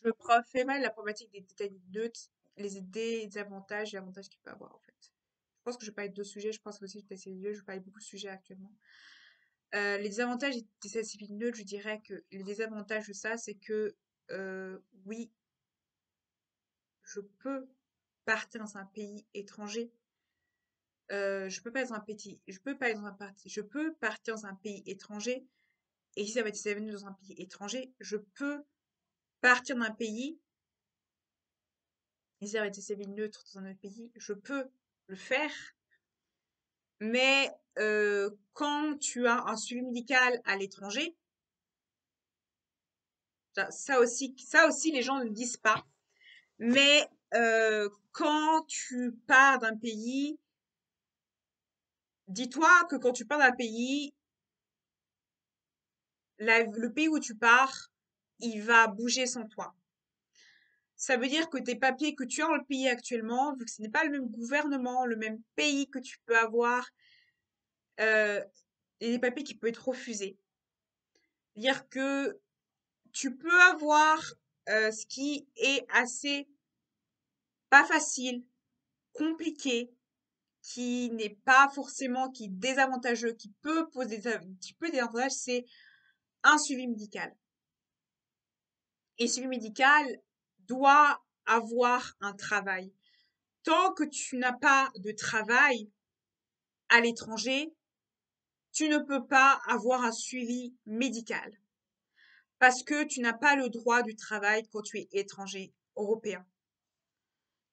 Je fais mal la problématique des détails neutres, les désavantages et avantages qu'il peut avoir, en fait. Je pense que je vais parler de deux sujets. Je pense aussi que c'est lieu. Je parle beaucoup de sujets actuellement. Les désavantages des statistiques neutres, je dirais que les désavantages de ça, c'est que oui, je peux partir dans un pays étranger. Je peux partir dans un pays étranger. Et si ça va être des événements dans un pays étranger, je peux partir d'un pays. Et si ça va être des événements neutres dans un autre pays, je peux le faire. Mais quand tu as un suivi médical à l'étranger, ça aussi les gens ne le disent pas. Mais quand tu pars d'un pays, dis-toi que quand tu pars d'un pays, le pays où tu pars, il va bouger sans toi. Ça veut dire que tes papiers que tu as dans le pays actuellement, vu que ce n'est pas le même gouvernement, le même pays que tu peux avoir, euh, il y a des papiers qui peuvent être refusés. C'est-à-dire que tu peux avoir ce qui est assez pas facile, compliqué, qui n'est pas forcément, qui est désavantageux, qui peut poser un petit peu des avantages, c'est un suivi médical. Et le suivi médical doit avoir un travail. Tant que tu n'as pas de travail à l'étranger, tu ne peux pas avoir un suivi médical parce que tu n'as pas le droit du travail quand tu es étranger européen.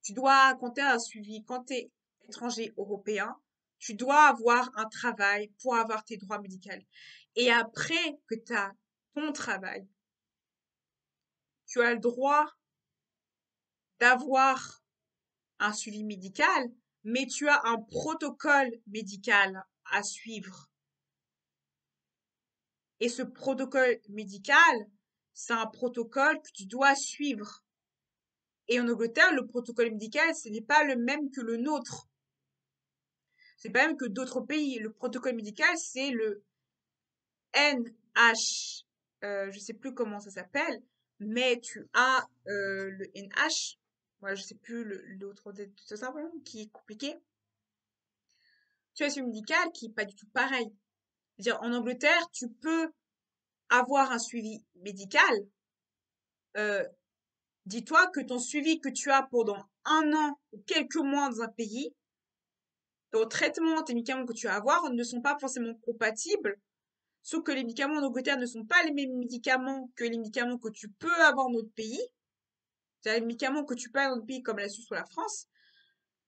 Tu dois, quand tu as un suivi, quand tu es étranger européen, tu dois avoir un travail pour avoir tes droits médicaux. Et après que tu as ton travail, tu as le droit d'avoir un suivi médical, mais tu as un protocole médical à suivre. Et ce protocole médical, c'est un protocole que tu dois suivre. Et en Angleterre, le protocole médical, ce n'est pas le même que le nôtre. C'est pas même que d'autres pays. Le protocole médical, c'est le NH, je sais plus comment ça s'appelle, mais tu as le NH, moi je sais plus l'autre de tout ça, qui est compliqué. Tu as ce médical qui est pas du tout pareil. C'est-à-dire en Angleterre, tu peux avoir un suivi médical. Euh, Dis-toi que ton suivi que tu as pendant un an ou quelques mois dans un pays, ton traitement, tes médicaments que tu vas avoir ne sont pas forcément compatibles. Sauf que les médicaments en Angleterre ne sont pas les mêmes médicaments que les médicaments que tu peux avoir dans notre pays. C'est-à-dire les médicaments que tu peux avoir dans notre pays comme la Suisse ou la France.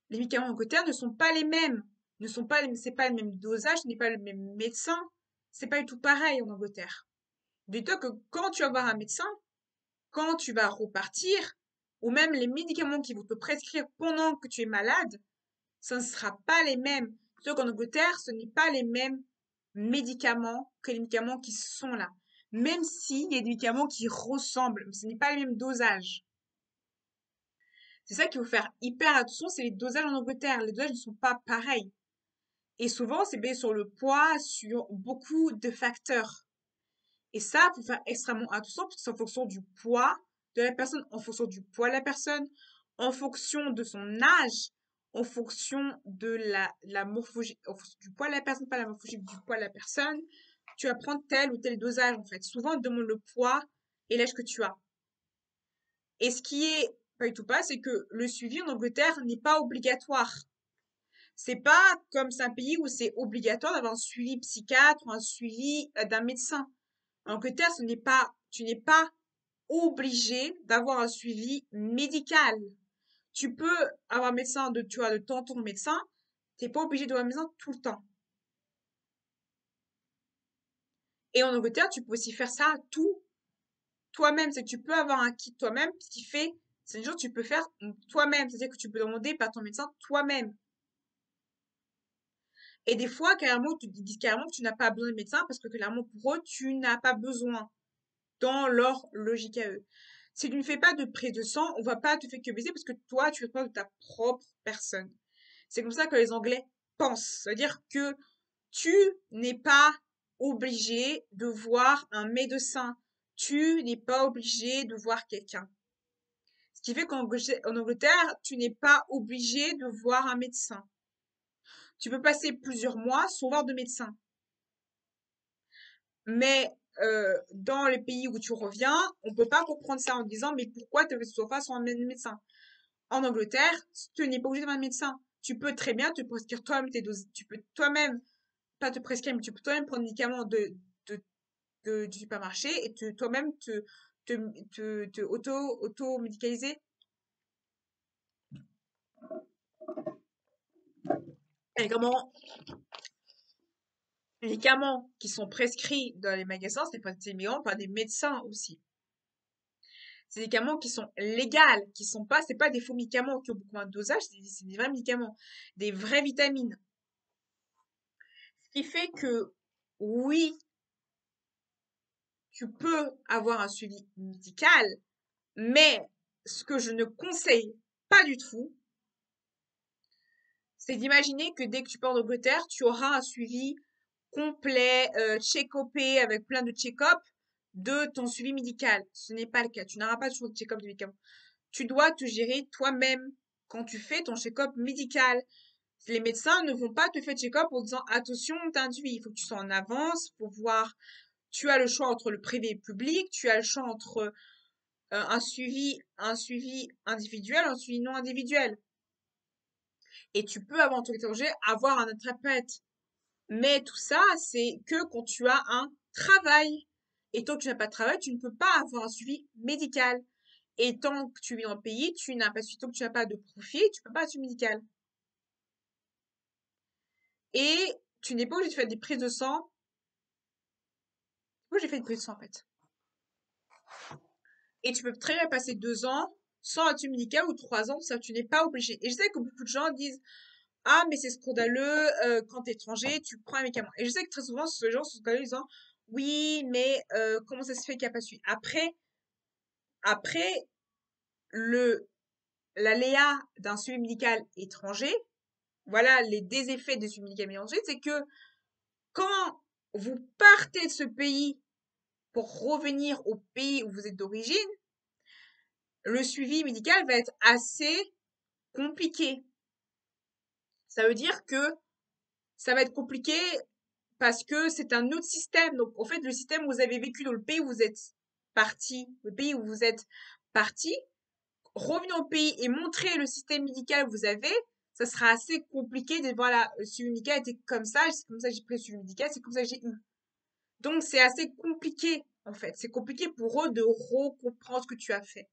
Les médicaments en Angleterre ne sont pas les mêmes. C'est pas le même dosage, ce n'est pas le même médecin. C'est pas du tout pareil en Angleterre. Dis-toi que quand tu vas voir un médecin, quand tu vas repartir, ou même les médicaments qu'ils vont te prescrire pendant que tu es malade, ça ne sera pas les mêmes. Sauf qu'en Angleterre, ce n'est pas les mêmes médicaments que les médicaments qui sont là. Même s'il y a des médicaments qui ressemblent, mais ce n'est pas le même dosage. C'est ça qu'il faut faire hyper attention, c'est les dosages en Angleterre. Les dosages ne sont pas pareils. Et souvent, c'est basé sur le poids, sur beaucoup de facteurs. Et ça, il faut faire extrêmement attention parce que c'est en fonction du poids de la personne, en fonction du poids de la personne, en fonction de son âge, en fonction de la morphologie, en fonction du poids de la personne, pas la morphologie, du poids de la personne. Tu vas prendre tel ou tel dosage, en fait. Souvent, on te demande le poids et l'âge que tu as. Et ce qui est pas du tout pas, c'est que le suivi en Angleterre n'est pas obligatoire. C'est pas comme c'est un pays où c'est obligatoire d'avoir un suivi psychiatre ou un suivi d'un médecin. En Angleterre, tu n'es pas obligé d'avoir un suivi médical. Tu peux avoir un médecin tu as de temps en temps médecin, t'es pas obligé d'avoir un médecin tout le temps. Et en Angleterre, tu peux aussi faire ça tout toi-même. C'est que tu peux avoir un kit toi-même, ce qui fait, c'est une chose que tu peux faire toi-même. C'est-à-dire que tu peux demander par ton médecin toi-même. Et des fois, carrément, ils disent carrément que tu n'as pas besoin de médecin parce que clairement, pour eux, tu n'as pas besoin dans leur logique à eux. Si tu ne fais pas de prise de sang, on va pas te faire que baiser parce que toi, tu es pas de ta propre personne. C'est comme ça que les Anglais pensent. C'est-à-dire que tu n'es pas obligé de voir un médecin. Tu n'es pas obligé de voir quelqu'un. Ce qui fait qu'en Angleterre, tu n'es pas obligé de voir un médecin. Tu peux passer plusieurs mois sans voir de médecin. Mais dans les pays où tu reviens, on peut pas comprendre ça en disant mais pourquoi tu as fait ce sofa sans un médecin? En Angleterre, tu n'es pas obligé d'avoir un médecin. Tu peux très bien te prescrire toi-même tes doses. Tu peux toi-même, pas te prescrire, mais tu peux toi-même prendre des médicaments de, du supermarché et toi-même te auto-médicaliser. Et comment les médicaments qui sont prescrits dans les magasins, c'est pas des médicaments par des médecins aussi. C'est des médicaments qui sont légaux, qui sont pas, c'est pas des faux médicaments qui ont beaucoup moins de dosage, c'est des vrais médicaments, des vraies vitamines. Ce qui fait que, oui, tu peux avoir un suivi médical, mais ce que je ne conseille pas du tout, c'est d'imaginer que dès que tu pars en Angleterre, tu auras un suivi complet, check-upé avec plein de check-up de ton suivi médical. Ce n'est pas le cas. Tu n'auras pas toujours de check-up de médicaments. Tu dois te gérer toi-même quand tu fais ton check-up médical. Les médecins ne vont pas te faire check-up en disant attention, t'as un suivi. Il faut que tu sois en avance pour voir. Tu as le choix entre le privé et le public. Tu as le choix entre un suivi individuel, un suivi non individuel. Et tu peux, avant ton étranger, avoir un interprète. Mais tout ça, c'est que quand tu as un travail. Et tant que tu n'as pas de travail, tu ne peux pas avoir un suivi médical. Et tant que tu vis dans le pays, tu n'as pas, tant que tu n'as pas de profit, tu peux pas avoir un suivi médical. Et tu n'es pas obligé de faire des prises de sang. Moi, j'ai fait une prise de sang, en fait. Et tu peux très bien passer 2 ans sans un suivi médical ou 3 ans, ça, tu n'es pas obligé. Et je sais que beaucoup de gens disent, ah, mais c'est scandaleux, quand t'es étranger, tu prends un médicament. Et je sais que très souvent, ces gens sont scandaleux en disant, oui, mais comment ça se fait qu'il n'y a pas suivi? Après, le, l'aléa d'un suivi médical étranger, voilà les déséffaits des suivi médical étranger, c'est que quand vous partez de ce pays pour revenir au pays où vous êtes d'origine, le suivi médical va être assez compliqué. Ça veut dire que ça va être compliqué parce que c'est un autre système. Donc, en fait, le système où vous avez vécu dans le pays où vous êtes parti, le pays où vous êtes parti, revenir au pays et montrer le système médical que vous avez, ça sera assez compliqué de voilà, le suivi médical était comme ça, c'est comme ça que j'ai pris le suivi médical, c'est comme ça que j'ai eu. Donc, c'est assez compliqué, en fait. C'est compliqué pour eux de recomprendre ce que tu as fait.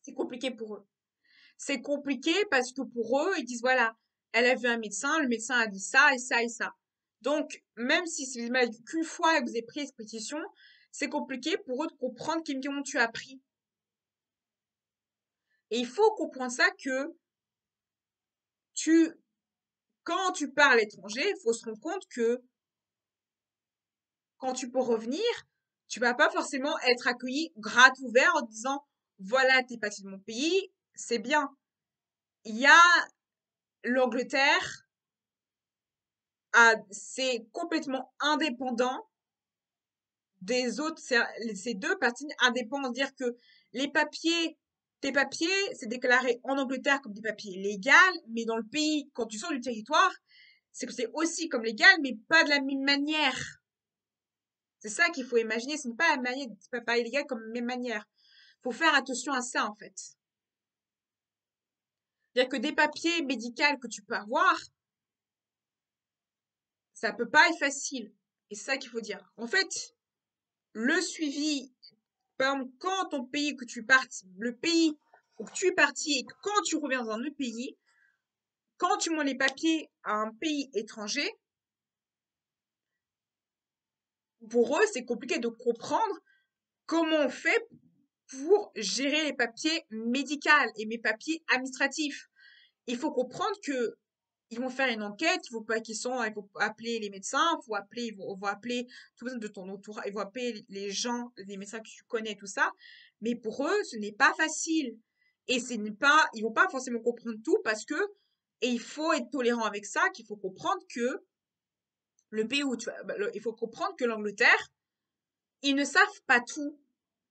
C'est compliqué pour eux. C'est compliqué parce que pour eux, ils disent, voilà, elle a vu un médecin, le médecin a dit ça et ça et ça. Donc, même si c'est qu'une fois que vous avez pris cette pétition, c'est compliqué pour eux de comprendre quel médicament tu as pris. Et il faut comprendre ça que tu, quand tu pars à l'étranger, il faut se rendre compte que quand tu peux revenir, tu vas pas forcément être accueilli gratte ouvert en disant, voilà, t'es parti de mon pays, c'est bien. Il y a l'Angleterre, c'est complètement indépendant des autres, ces deux parties indépendantes, dire que les papiers, tes papiers, c'est déclaré en Angleterre comme des papiers légaux, mais dans le pays, quand tu sors du territoire, c'est que c'est aussi comme légal, mais pas de la même manière. C'est ça qu'il faut imaginer, ce n'est pas la manière, c'est pas illégal comme même manière. Faut faire attention à ça, en fait. C'est-à-dire que des papiers médicaux que tu peux avoir, ça peut pas être facile. Et c'est ça qu'il faut dire. En fait, le suivi, par exemple, quand ton pays que tu partes, le pays où tu es parti et que quand tu reviens dans un autre pays, quand tu montres les papiers à un pays étranger, pour eux, c'est compliqué de comprendre comment on fait pour gérer les papiers médicaux et mes papiers administratifs. Il faut comprendre que ils vont faire une enquête, il faut appeler les médecins, ils vont appeler tout le monde de ton entourage, ils vont appeler les gens, les médecins que tu connais, tout ça. Mais pour eux, ce n'est pas facile. Et ils vont pas forcément comprendre tout et il faut être tolérant avec ça, qu'il faut comprendre que le pays où il faut comprendre que l'Angleterre, ils ne savent pas tout.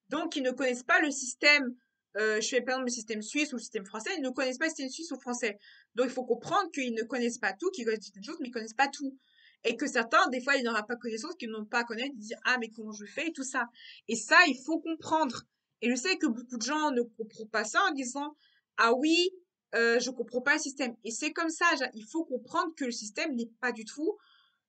Donc, ils ne connaissent pas le système, je fais par exemple le système suisse ou le système français, ils ne connaissent pas le système suisse ou français. Donc, il faut comprendre qu'ils ne connaissent pas tout, qu'ils connaissent certaines choses, mais ils connaissent pas tout. Et que certains, des fois, ils n'auront pas connaissance, qu'ils n'ont pas à connaître, ils disent, ah, mais comment je fais et tout ça. Et ça, il faut comprendre. Et je sais que beaucoup de gens ne comprennent pas ça en disant, ah oui, je comprends pas le système. Et c'est comme ça, il faut comprendre que le système n'est pas du tout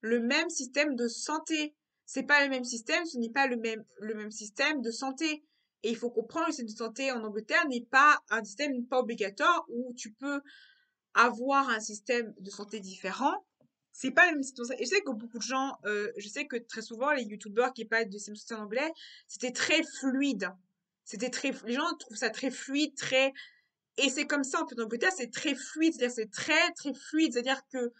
le même système de santé. C'est pas le même système, ce n'est pas le même système de santé. Et il faut comprendre que le système de santé en Angleterre n'est pas un système pas obligatoire où tu peux avoir un système de santé différent. C'est pas le même système. Et je sais que beaucoup de gens, je sais que très souvent les youtubeurs qui parlent de système de santé en anglais, c'était très fluide. Les gens trouvent ça très fluide, et c'est comme ça en fait en Angleterre, c'est très fluide, c'est-à-dire c'est très très fluide, c'est-à-dire que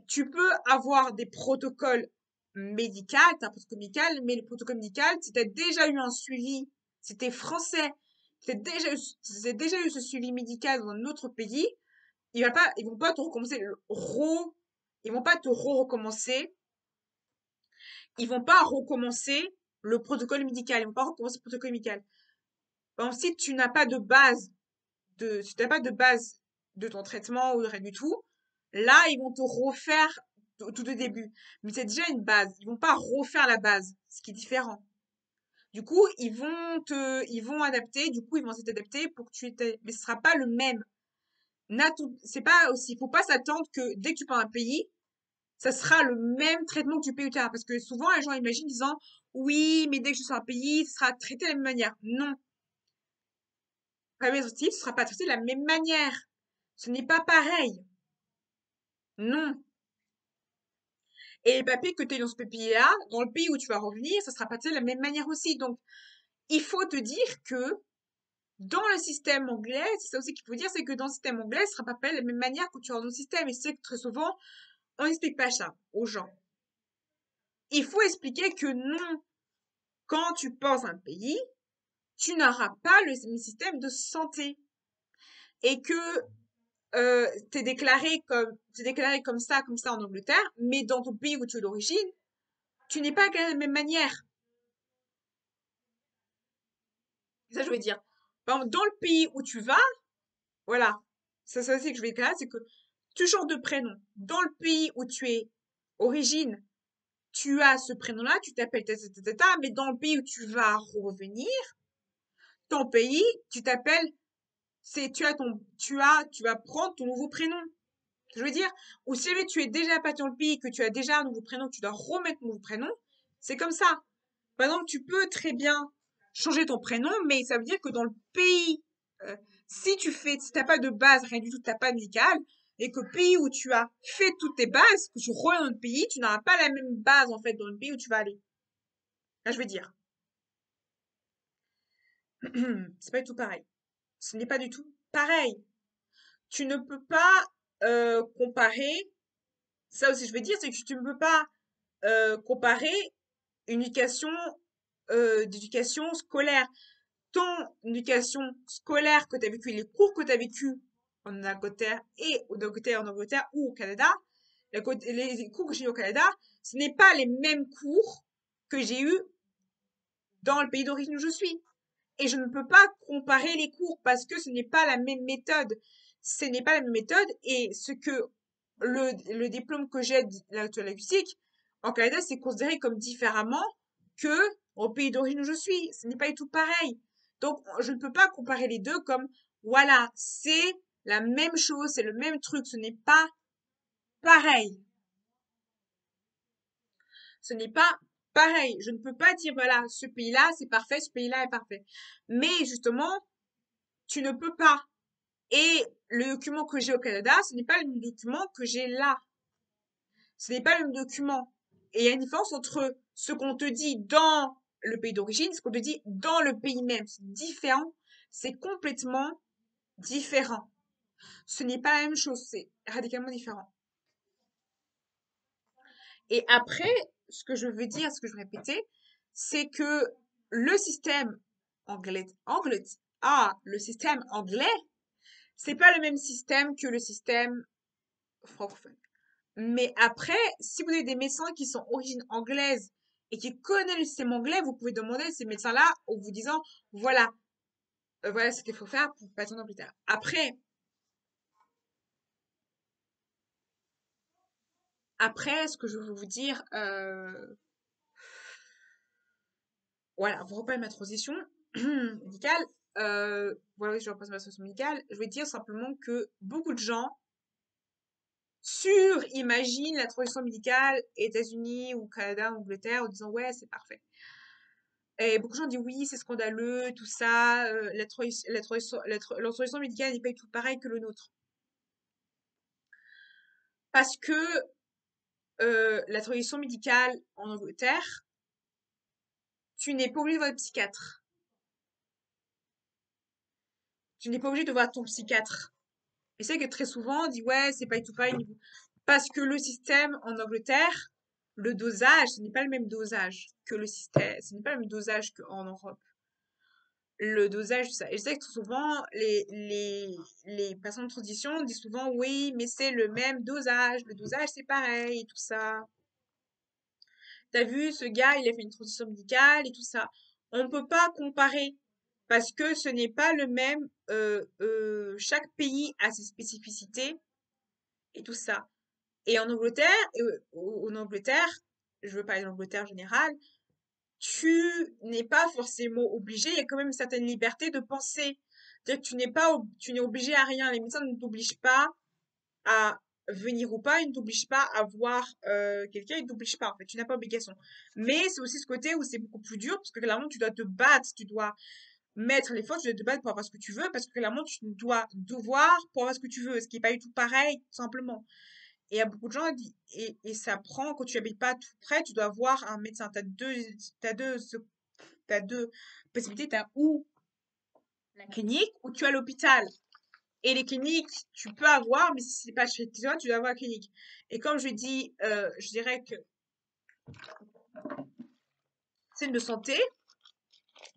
tu peux avoir des protocoles médicaux, t'as un protocole médical, mais le protocole médical, si t'as déjà eu un suivi, si t'es français, si t'as déjà eu ce suivi médical dans un autre pays, ils vont pas te recommencer ils vont pas te recommencer, ils vont pas recommencer le protocole médical, ils vont pas recommencer le protocole médical. Par exemple, si tu n'as pas de base si tu n'as pas de base de ton traitement ou rien du tout, là, ils vont te refaire tout au début. Mais c'est déjà une base. Ils vont pas refaire la base, ce qui est différent. Du coup, ils vont adapter. Du coup, ils vont s'adapter pour que mais ce sera pas le même. C'est pas aussi, faut pas s'attendre que dès que tu pars un pays, ça sera le même traitement que du pays où tu es. Parce que souvent, les gens imaginent en disant, oui, mais dès que je suis un pays, ce sera traité de la même manière. Non. Ce sera pas traité de la même manière. Ce n'est pas pareil. Non. Et les papiers que tu as dans ce pays-là, dans le pays où tu vas revenir, ça sera pas de la même manière aussi. Donc, il faut te dire que dans le système anglais, c'est ça aussi qu'il faut dire, c'est que dans le système anglais, ce sera pas de la même manière que tu auras dans le système. Et c'est que très souvent, on n'explique pas ça aux gens. Il faut expliquer que non, quand tu penses à un pays, tu n'auras pas le même système de santé. Et que t'es déclaré comme ça en Angleterre, mais dans ton pays où tu es d'origine, tu n'es pas de la même manière. C'est ça que je veux dire. Par exemple, dans le pays où tu vas, voilà, ça aussi que je vais dire, c'est que tu changes de prénom. Dans le pays où tu es origine, tu as ce prénom-là, tu t'appelles mais dans le pays où tu vas revenir, ton pays, tu t'appelles, tu vas prendre ton nouveau prénom. Je veux dire, ou si jamais tu es déjà pas dans le pays, que tu as déjà un nouveau prénom, tu dois remettre ton nouveau prénom, c'est comme ça. Par exemple, tu peux très bien changer ton prénom, mais ça veut dire que dans le pays, si t'as pas de base, rien du tout, t'as pas médical, et que le pays où tu as fait toutes tes bases, que tu reviens dans le pays, tu n'auras pas la même base, en fait, dans le pays où tu vas aller. Là, je veux dire. C'est pas du tout pareil. Ce n'est pas du tout pareil. Tu ne peux pas comparer. Ça aussi, je veux dire, c'est que tu ne peux pas comparer une d'éducation scolaire. Ton éducation scolaire que tu as vécu, les cours que tu as vécu en Angleterre en Angleterre ou au Canada, les cours que j'ai eu au Canada, ce n'est pas les mêmes cours que j'ai eu dans le pays d'origine où je suis. Et je ne peux pas comparer les cours parce que ce n'est pas la même méthode. Ce n'est pas la même méthode et le diplôme que j'ai de la linguistique en Canada, c'est considéré comme différemment que au pays d'origine où je suis. Ce n'est pas du tout pareil. Donc, je ne peux pas comparer les deux comme, voilà, c'est la même chose, c'est le même truc. Ce n'est pas pareil. Ce n'est pas pareil. Je ne peux pas dire, voilà, ce pays-là, c'est parfait, ce pays-là est parfait. Mais justement, tu ne peux pas. Et le document que j'ai au Canada, ce n'est pas le même document que j'ai là. Ce n'est pas le même document. Et il y a une différence entre ce qu'on te dit dans le pays d'origine, ce qu'on te dit dans le pays même. C'est différent. C'est complètement différent. Ce n'est pas la même chose. C'est radicalement différent. Et après, ce que je veux dire, ce que je veux répéter, c'est que le système le système anglais, c'est pas le même système que le système francophone. Mais après, si vous avez des médecins qui sont d'origine anglaise et qui connaît le système anglais, vous pouvez demander à ces médecins-là en vous disant, voilà, voilà ce qu'il faut faire pour passer en Angleterre. Après, ce que je veux vous dire, voilà, pour reprendre ma transition médicale, voilà, je reprends ma transition médicale, je vais dire simplement que beaucoup de gens imaginent la transition médicale États-Unis ou Canada, Angleterre, en disant ouais, c'est parfait. Et beaucoup de gens disent oui, c'est scandaleux, tout ça, la transition médicale n'est pas du tout pareil que le nôtre. Parce que la transition médicale en Angleterre, tu n'es pas obligé de voir le psychiatre. Tu n'es pas obligé de voir ton psychiatre. Et c'est que très souvent, on dit ouais, c'est pas du tout pareil. Parce que le système en Angleterre, le dosage, ce n'est pas le même dosage que le système, ce n'est pas le même dosage qu'en Europe. Le dosage, tout ça. Et je sais que souvent, les personnes de transition disent souvent oui, mais c'est le même dosage, le dosage c'est pareil et tout ça. T'as vu, ce gars, il a fait une transition médicale et tout ça. On ne peut pas comparer parce que ce n'est pas le même. Chaque pays a ses spécificités et tout ça. Et en Angleterre, en Angleterre, je veux parler de l'Angleterre en général, tu n'es pas forcément obligé, il y a quand même une certaine liberté de penser. C'est-à-dire que tu n'es obligé à rien. Les médecins ne t'obligent pas à venir ou pas, ils ne t'obligent pas à voir quelqu'un, ils ne t'obligent pas, en fait, tu n'as pas obligation. Mais c'est aussi ce côté où c'est beaucoup plus dur, parce que clairement, tu dois te battre, tu dois mettre les forces, tu dois te battre pour avoir ce que tu veux, parce que clairement, tu dois devoir pour avoir ce que tu veux, ce qui n'est pas du tout pareil, tout simplement. Et il y a beaucoup de gens et ça prend, quand tu habites pas tout près, tu dois voir un médecin. T'as deux possibilités. T'as ou la clinique ou tu as l'hôpital. Et les cliniques, tu peux avoir, mais si c'est pas chez toi, tu dois avoir la clinique. Et comme je dis, je dirais que système de santé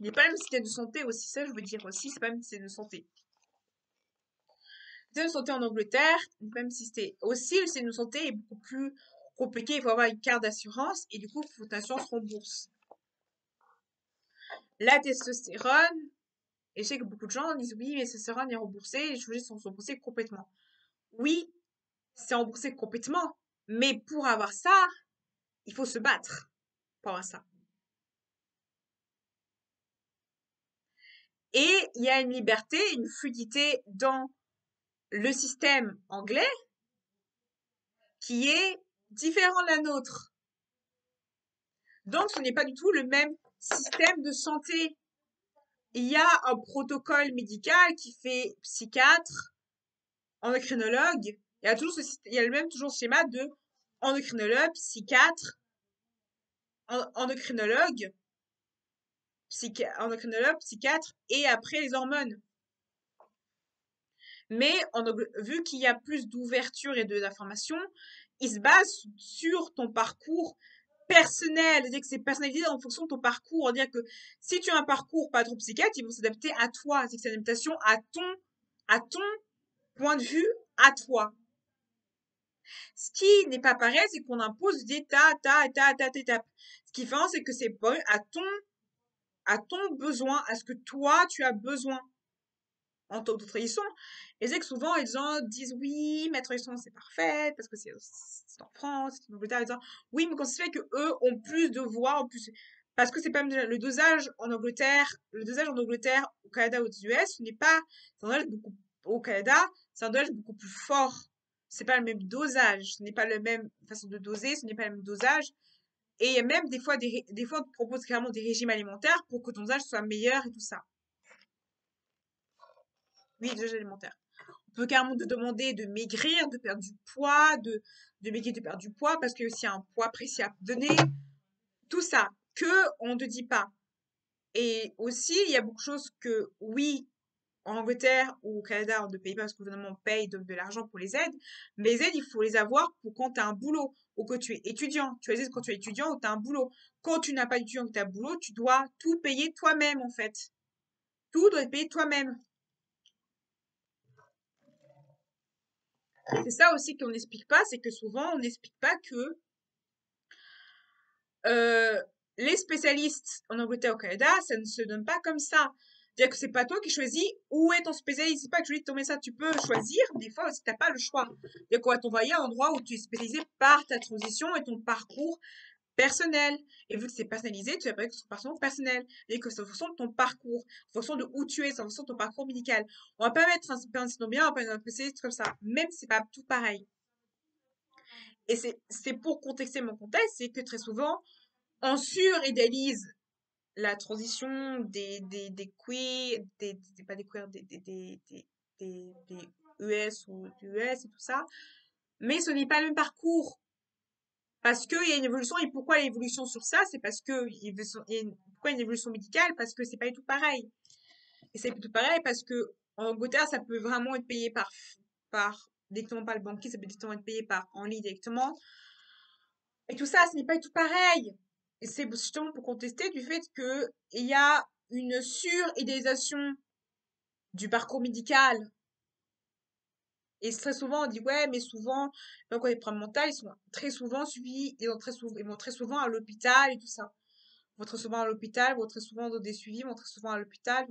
n'est pas le même système de santé aussi. Ça, je veux dire aussi, c'est pas le même système de santé. Le système de santé en Angleterre, même si c'est aussi le système de santé est beaucoup plus compliqué. Il faut avoir une carte d'assurance et du coup, il faut que ta assurance rembourse. La testostérone, et je sais que beaucoup de gens disent oui, mais la testostérone est remboursée, les chirurgies sont remboursées complètement. Oui, c'est remboursé complètement, mais pour avoir ça, il faut se battre pour avoir ça. Et il y a une liberté, une fluidité dans le système anglais qui est différent de la nôtre. Donc, ce n'est pas du tout le même système de santé. Il y a un protocole médical qui fait psychiatre, endocrinologue. Il y a le même toujours schéma de endocrinologue, psychiatre, endocrinologue, endocrinologue, psychiatre et après les hormones. Mais vu qu'il y a plus d'ouverture et d'information, il se base sur ton parcours personnel. C'est-à-dire que c'est personnalisé en fonction de ton parcours. C'est-à-dire que si tu as un parcours pas trop psychiatre, ils vont s'adapter à toi. C'est que c'est une adaptation à ton point de vue, à toi. Ce qui n'est pas pareil, c'est qu'on impose des ta étapes. Ce qui fait, c'est que c'est pas à ton besoin, à ce que toi, tu as besoin en tant que tradition. Et c'est que souvent, les gens disent oui, ma tradition, c'est parfait, parce que c'est en France, c'est en Angleterre, ils disent oui, mais quand c'est fait que eux ont plus de voix, en plus, parce que c'est pas le dosage en Angleterre, au Canada, aux US, ce n'est pas, c'est un dosage beaucoup, au Canada, c'est un dosage beaucoup plus fort. C'est pas le même dosage, ce n'est pas la même façon de doser, ce n'est pas le même dosage. Et il y a même des fois, on te propose carrément des régimes alimentaires pour que ton dosage soit meilleur et tout ça. Oui, dosage alimentaire. On peut carrément te demander de maigrir, de perdre du poids, de maigrir, de perdre du poids, parce qu'il y a aussi un poids précis à donner. Tout ça, que on ne te dit pas. Et aussi, il y a beaucoup de choses que, oui, en Angleterre ou au Canada, on ne paye pas parce que le gouvernement paye de l'argent pour les aides, mais les aides, il faut les avoir pour quand tu as un boulot ou que tu es étudiant. Tu as les aides quand tu es étudiant ou tu as un boulot. Quand tu n'as pas d'étudiant ou que tu as un boulot, tu dois tout payer toi-même, en fait. Tout doit être payé toi-même. C'est ça aussi qu'on n'explique pas, c'est que souvent, on n'explique pas que les spécialistes en Angleterre, au Canada, ça ne se donne pas comme ça. C'est-à-dire que c'est pas toi qui choisis où est ton spécialiste. C'est pas que je dis ton médecin, tu peux choisir. Des fois aussi, t'as pas le choix. C'est-à-dire qu'on va t'envoyer à un endroit où tu es spécialisé par ta transition et ton parcours personnel. Et vu que c'est personnalisé, tu vas parler que c'est parcours personnel. Et que c'est en fonction de ton parcours, en fonction de où tu es, c'est en fonction de ton parcours médical. On va pas mettre un spécialiste bien, on va pas mettre un spécialiste comme ça. Même si c'est pas tout pareil. Et c'est pour contexter mon contexte, c'est que très souvent, on suridéalise la transition des queers, pas des queers, des US ou du US et tout ça. Mais ce n'est pas le même parcours. Parce qu'il y a une évolution. Et pourquoi l'évolution sur ça? C'est parce que pourquoi une évolution médicale? Parce que c'est pas du tout pareil. Et c'est pas du tout pareil parce que en Angleterre, ça peut vraiment être payé directement par le banquier, ça peut directement être payé en ligne directement. Et tout ça, ce n'est pas du tout pareil. Et c'est justement pour contester du fait qu'il y a une suridéalisation du parcours médical. Et très souvent, on dit, ouais, mais souvent, quand les problèmes mentaux, ils sont très souvent suivis, ils vont très souvent à l'hôpital et tout ça. Ils vont très souvent à l'hôpital, ils vont très souvent dans des suivis, ils vont très souvent à l'hôpital, ils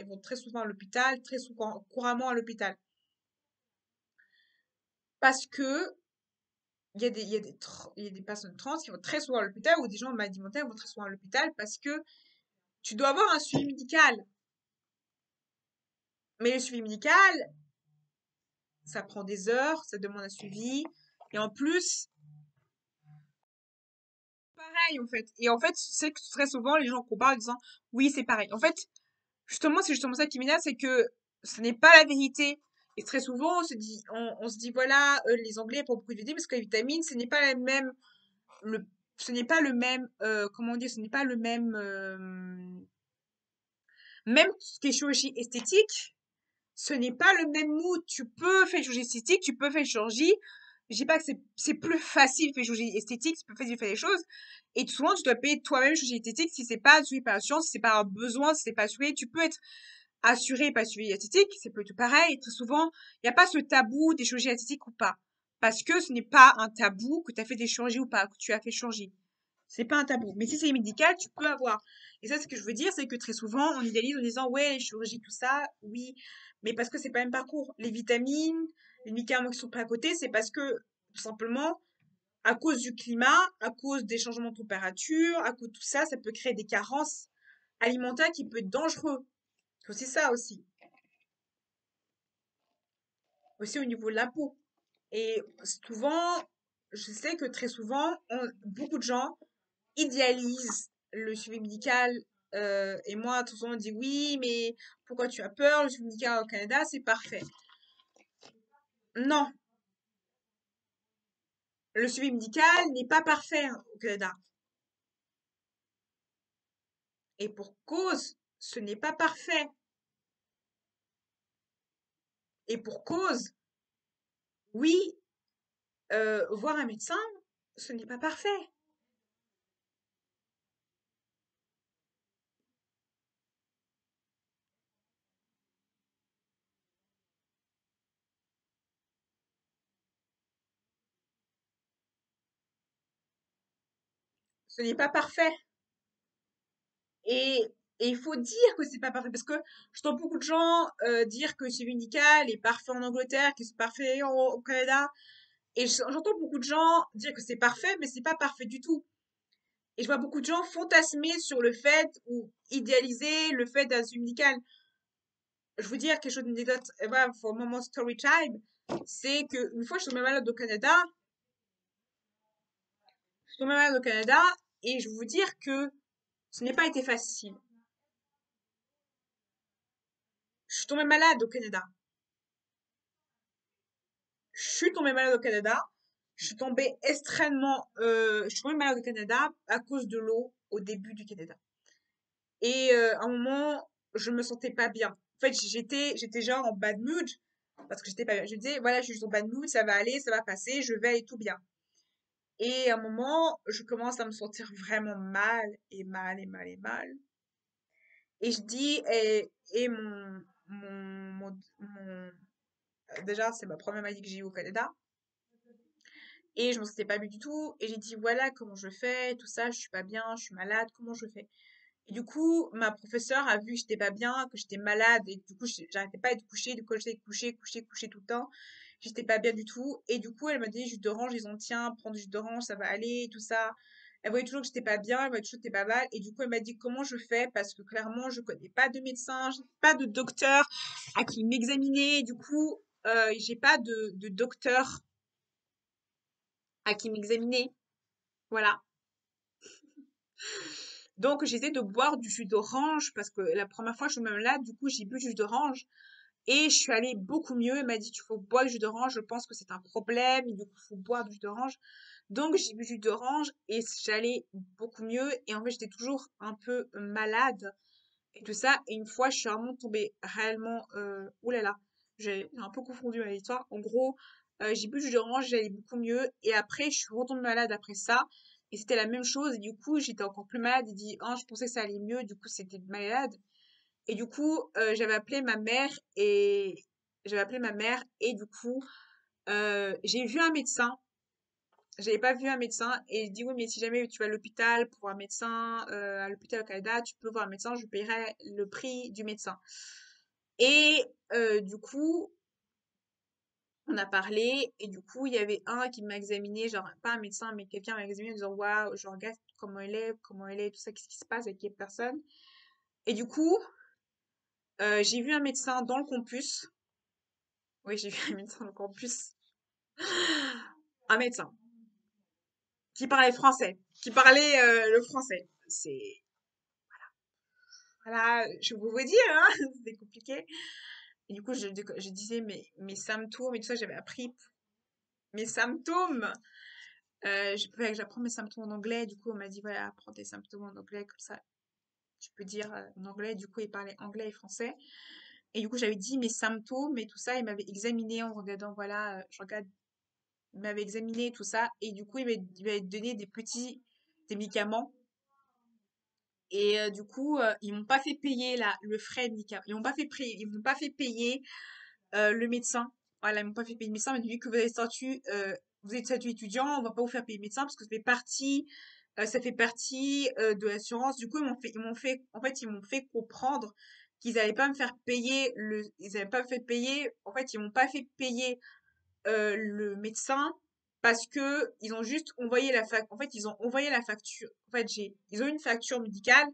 vont très souvent à l'hôpital, très souvent, couramment à l'hôpital. Parce que il y a des personnes trans qui vont très souvent à l'hôpital ou des gens maladies mentales vont très souvent à l'hôpital parce que tu dois avoir un suivi médical. Mais le suivi médical, ça prend des heures, ça demande un suivi. Et en plus, pareil, en fait. Et en fait, c'est que très souvent, les gens comparent en disant, oui, c'est pareil. En fait, justement, c'est justement ça qui m'énerve, c'est que ce n'est pas la vérité. Et très souvent, on se dit, voilà, les Anglais pour beaucoup de vitamines, parce que les vitamines, ce n'est pas la même, ce n'est pas le même, comment dire, ce n'est pas le même, même ce qui est chirurgie esthétique, ce n'est pas le même mood. Tu peux faire une chirurgie esthétique, tu peux faire une chirurgie. Je dis pas que c'est plus facile de faire une chirurgie esthétique, c'est plus facile de faire les choses. Et souvent, tu dois payer toi-même une chirurgie esthétique si c'est pas assuré par l'assurance, si c'est pas un besoin, si c'est pas assuré. Tu peux être assuré et pas suivi esthétique, c'est plutôt pareil. Très souvent, il n'y a pas ce tabou des chirurgies esthétiques ou pas. Parce que ce n'est pas un tabou que tu as fait des chirurgies ou pas, que tu as fait chirurgie. C'est pas un tabou. Mais si c'est médical, tu peux avoir. Et ça, ce que je veux dire, c'est que très souvent, on idéalise en disant, ouais, les chirurgies, tout ça, oui. Mais parce que c'est pas le même parcours. Les vitamines, les médicaments qui sont pas à côté, c'est parce que, tout simplement, à cause du climat, à cause des changements de température, à cause de tout ça, ça peut créer des carences alimentaires qui peuvent être dangereux. C'est aussi ça aussi. Aussi au niveau de la peau. Et souvent, je sais que très souvent, beaucoup de gens idéalisent le suivi médical. Et moi, tout le monde dit oui, mais pourquoi tu as peur? Le suivi médical au Canada, c'est parfait. Non, le suivi médical n'est pas parfait au Canada. Et pour cause, ce n'est pas parfait. Et pour cause, oui, voir un médecin, ce n'est pas parfait. Ce n'est pas parfait. Et, et il faut dire que c'est pas parfait parce que j'entends beaucoup de gens dire que le suivi médical est parfait en Angleterre, que c'est parfait au Canada. Et j'entends beaucoup de gens dire que c'est parfait, mais c'est pas parfait du tout. Et je vois beaucoup de gens fantasmer sur le fait ou idéaliser le fait d'un suivi médical. Je vous dire quelque chose d'anecdote, voilà, pour un moment story time, c'est que une fois je suis tombée malade au Canada, je suis tombée malade au Canada et je vais vous dire que ce n'est pas été facile. Je suis tombée malade au Canada. Je suis tombée malade au Canada. Je suis tombée je suis tombée malade au Canada à cause de l'eau au début du Canada. Et à un moment, je me sentais pas bien. En fait, j'étais genre en bad mood parce que j'étais pas bien. Je me disais, voilà, je suis juste en bad mood, ça va aller, ça va passer, je vais aller tout bien. Et à un moment, je commence à me sentir vraiment mal et mal et mal et mal. Et je dis, et déjà, c'est ma première maladie que j'ai eue au Canada. Et je me sentais pas bien du tout. Et j'ai dit, voilà comment je fais, tout ça, je suis pas bien, je suis malade, comment je fais? Et du coup, ma professeure a vu que j'étais pas bien, que j'étais malade, et du coup, j'arrêtais pas de coucher, du coup, j'étais coucher, coucher, coucher tout le temps. J'étais pas bien du tout. Et du coup, elle m'a dit, jus d'orange, ils ont, tiens, prends du jus d'orange, ça va aller, tout ça. Elle voyait toujours que j'étais pas bien, elle voyait toujours que j'étais pas mal. Et du coup, elle m'a dit, comment je fais? Parce que clairement, je connais pas de médecin, j'ai pas de docteur à qui m'examiner. Du coup, j'ai pas de docteur à qui m'examiner. Voilà. Donc, j'essaie de boire du jus d'orange parce que la première fois que je me malade, du coup, j'ai bu du jus d'orange et je suis allée beaucoup mieux. Elle m'a dit, tu faut boire du jus d'orange. Je pense que c'est un problème. Et du coup, faut boire du jus d'orange. Donc, j'ai bu du jus d'orange et j'allais beaucoup mieux. Et en fait, j'étais toujours un peu malade et tout ça. Et une fois, je suis vraiment tombée réellement, ouh là là, j'ai un peu confondu à l'histoire. En gros, j'ai bu du jus d'orange, j'allais beaucoup mieux. Et après, je suis retombée malade après ça. Et c'était la même chose. Et du coup, j'étais encore plus malade. Et dit, oh, je pensais que ça allait mieux. Du coup, c'était malade. Et du coup, j'avais appelé ma mère et du coup, j'ai vu un médecin. J'avais pas vu un médecin et il dit oui mais si jamais tu vas à l'hôpital pour un médecin à l'hôpital au Canada tu peux voir un médecin je paierai le prix du médecin et du coup on a parlé et du coup il y avait un qui m'a examiné genre pas un médecin mais quelqu'un m'a examiné en disant waouh je regarde comment elle est tout ça qu'est-ce qui se passe avec les personnes et du coup j'ai vu un médecin dans le campus oui j'ai vu un médecin dans le campus un médecin qui parlait français qui parlait le français c'est voilà, je peux vous dire, hein, c'était compliqué. Et du coup, je disais mes symptômes et tout ça, j'avais appris mes symptômes. Fallait que j'apprends mes symptômes en anglais. Du coup, on m'a dit, voilà, apprends tes symptômes en anglais, comme ça, tu peux dire en anglais. Du coup, il parlait anglais et français. Et du coup, j'avais dit mes symptômes et tout ça. Il m'avait examiné en regardant, voilà, je regarde, il m'avait examiné tout ça. Et du coup, il m'avait donné des médicaments. Et du coup, ils m'ont pas fait payer le frais médical. Ils m'ont pas fait payer le médecin. Voilà, ils m'ont pas fait payer le médecin, mais vu que vous êtes statut étudiant, on va pas vous faire payer le médecin parce que ça fait partie de l'assurance. Du coup, ils m'ont fait comprendre qu'ils allaient pas me faire payer ils allaient pas me faire payer. En fait, ils m'ont pas fait payer le médecin parce que ils ont juste envoyé en fait, ils ont envoyé la facture. En fait, ils ont une facture médicale.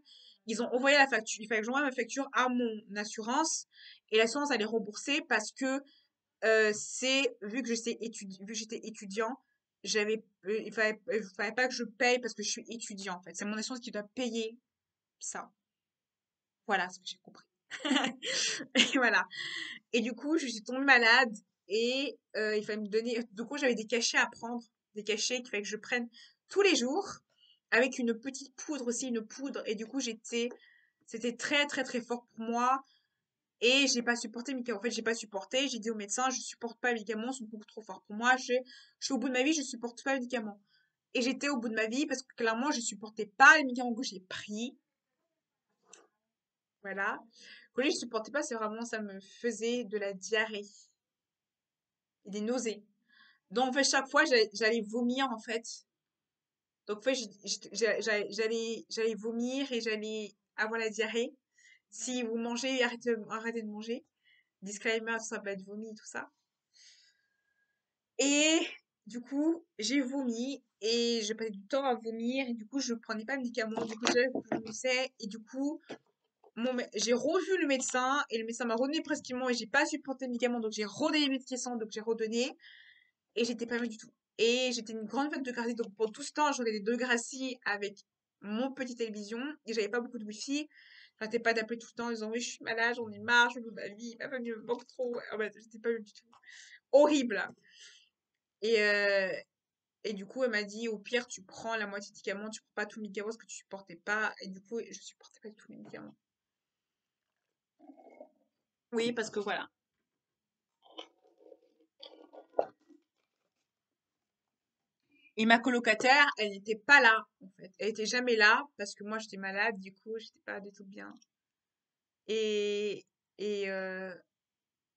Ils ont envoyé la facture. Il fallait que j'envoie ma facture à mon assurance et l'assurance allait rembourser parce que vu que j'étais étudiant, il fallait pas que je paye parce que je suis étudiant en fait. C'est mon assurance qui doit payer ça. Voilà ce que j'ai compris. Et voilà. Et du coup, je suis tombée malade et il fallait me donner. Du coup, j'avais des cachets à prendre, des cachets qu'il fallait que je prenne tous les jours, avec une petite poudre aussi, une poudre. Et du coup, c'était très très très fort pour moi. Et j'ai pas supporté les médicaments. En fait, j'ai pas supporté. J'ai dit au médecin, je supporte pas les médicaments, ils sont beaucoup trop forts pour moi. Je suis au bout de ma vie, je supporte pas les médicaments. Et j'étais au bout de ma vie parce que clairement, je supportais pas les médicaments que j'ai pris. Voilà. Quand je supportais pas, c'est vraiment, ça me faisait de la diarrhée et des nausées. Donc, en fait, chaque fois, j'allais vomir, en fait. Donc, en fait, j'allais vomir et j'allais avoir la diarrhée. Si vous mangez, arrêtez de manger. Disclaimer, ça va être vomi, tout ça. Et du coup, j'ai vomi et je passais du temps à vomir et du coup, je prenais pas de médicaments. Du coup, je vomissais et du coup, j'ai revu le médecin et le médecin m'a redonné prescription et j'ai pas supporté le médicament donc j'ai redonné les médicaments donc j'ai redonné et j'étais pas bien du tout. Et j'étais une grande fan de Degrassi donc pour tout ce temps, je regardais Degrassi avec mon petit télévision et j'avais pas beaucoup de wifi. J'arrêtais pas d'appeler tout le temps en disant oui, je suis malade, j'en ai marre, je veux ma vie, ma famille me manque trop. En fait, j'étais pas bien du tout. Horrible. Et, et du coup, elle m'a dit, au pire, tu prends la moitié de médicaments, tu prends pas tout le médicament parce que tu supportais pas. Et du coup, je supportais pas tous les médicaments. Oui, parce que voilà. Et ma colocataire, elle n'était pas là, en fait. Elle était jamais là parce que moi, j'étais malade, du coup, j'étais pas du tout bien. Et, et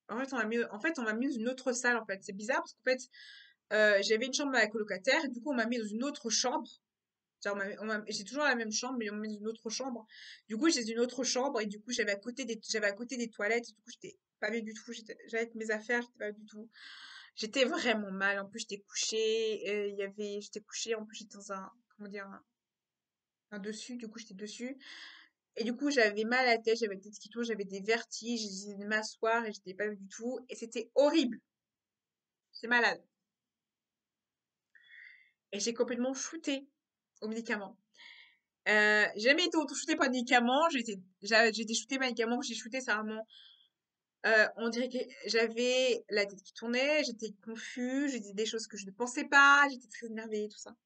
en fait, on m'a mis dans une autre salle, en fait. C'est bizarre parce qu'en fait, j'avais une chambre avec colocataire et du coup, on m'a mis dans une autre chambre. Genre, j'ai toujours la même chambre, mais on m'a mis dans une autre chambre. Du coup, j'ai une autre chambre et du coup, j'avais à côté des toilettes. Et du coup, j'étais pas bien du tout. J'avais mes affaires, j'étais pas bien du tout. J'étais vraiment mal. En plus, j'étais couchée. J'étais couchée. En plus, j'étais dans comment dire, un dessus. Du coup, j'étais dessus. Et du coup, j'avais mal à la tête, j'avais la tête qui tourne, j'avais des vertiges, j'essayais de m'asseoir et j'étais pas bien du tout. Et c'était horrible. J'étais malade. Et j'ai complètement shooté aux médicaments. J'ai jamais été auto shootée par des médicaments. J'ai été shootée par des médicaments. J'ai shooté, c'est vraiment. On dirait que j'avais la tête qui tournait, j'étais confuse, j'ai dit des choses que je ne pensais pas, j'étais très énervée, tout ça.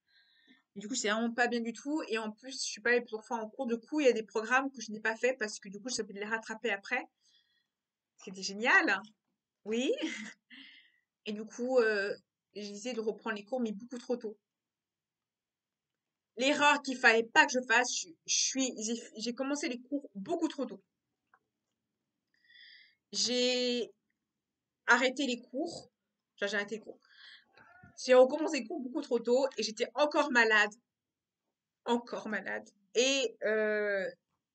Et du coup, c'est vraiment pas bien du tout. Et en plus, je suis pas allée plusieurs fois en cours. Du coup, il y a des programmes que je n'ai pas fait parce que du coup, je savais les rattraper après. C'était génial. Oui. Et du coup, j'ai essayé de reprendre les cours, mais beaucoup trop tôt. L'erreur qu'il fallait pas que je fasse, j'ai commencé les cours beaucoup trop tôt. J'ai arrêté les cours. Enfin, j'ai arrêté les cours. J'ai recommencé les cours beaucoup trop tôt et j'étais encore malade. Encore malade. Et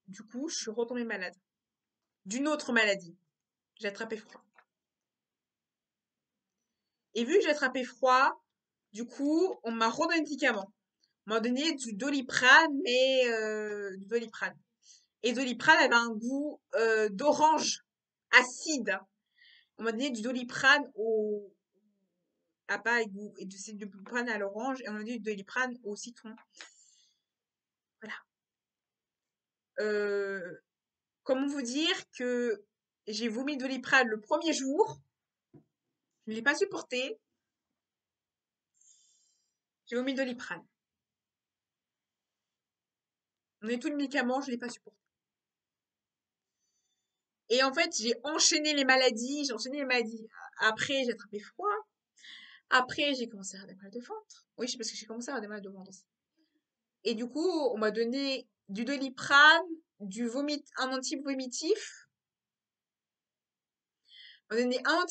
du coup, je suis retombée malade. D'une autre maladie. J'ai attrapé froid. Et vu que j'ai attrapé froid, du coup, on m'a redonné des médicaments. On m'a donné du Doliprane, mais du Doliprane. Et Doliprane avait un goût d'orange acide. On m'a donné du Doliprane à pas et goût et du Doliprane à l'orange et on m'a donné du Doliprane au citron. Voilà. Euh, Comment vous dire que j'ai vomi le Doliprane le premier jour, je ne l'ai pas supporté. J'ai vomi le Doliprane. On est tous les médicaments, je ne l'ai pas supporté. Et en fait, j'ai enchaîné les maladies, j'ai enchaîné les maladies. Après, j'ai attrapé froid. Après, j'ai commencé à avoir des mal de ventre. Oui, c'est parce que j'ai commencé à avoir des mal de ventre aussi. Et du coup, on m'a donné du Doliprane, un anti-vomitif. On m'a donné un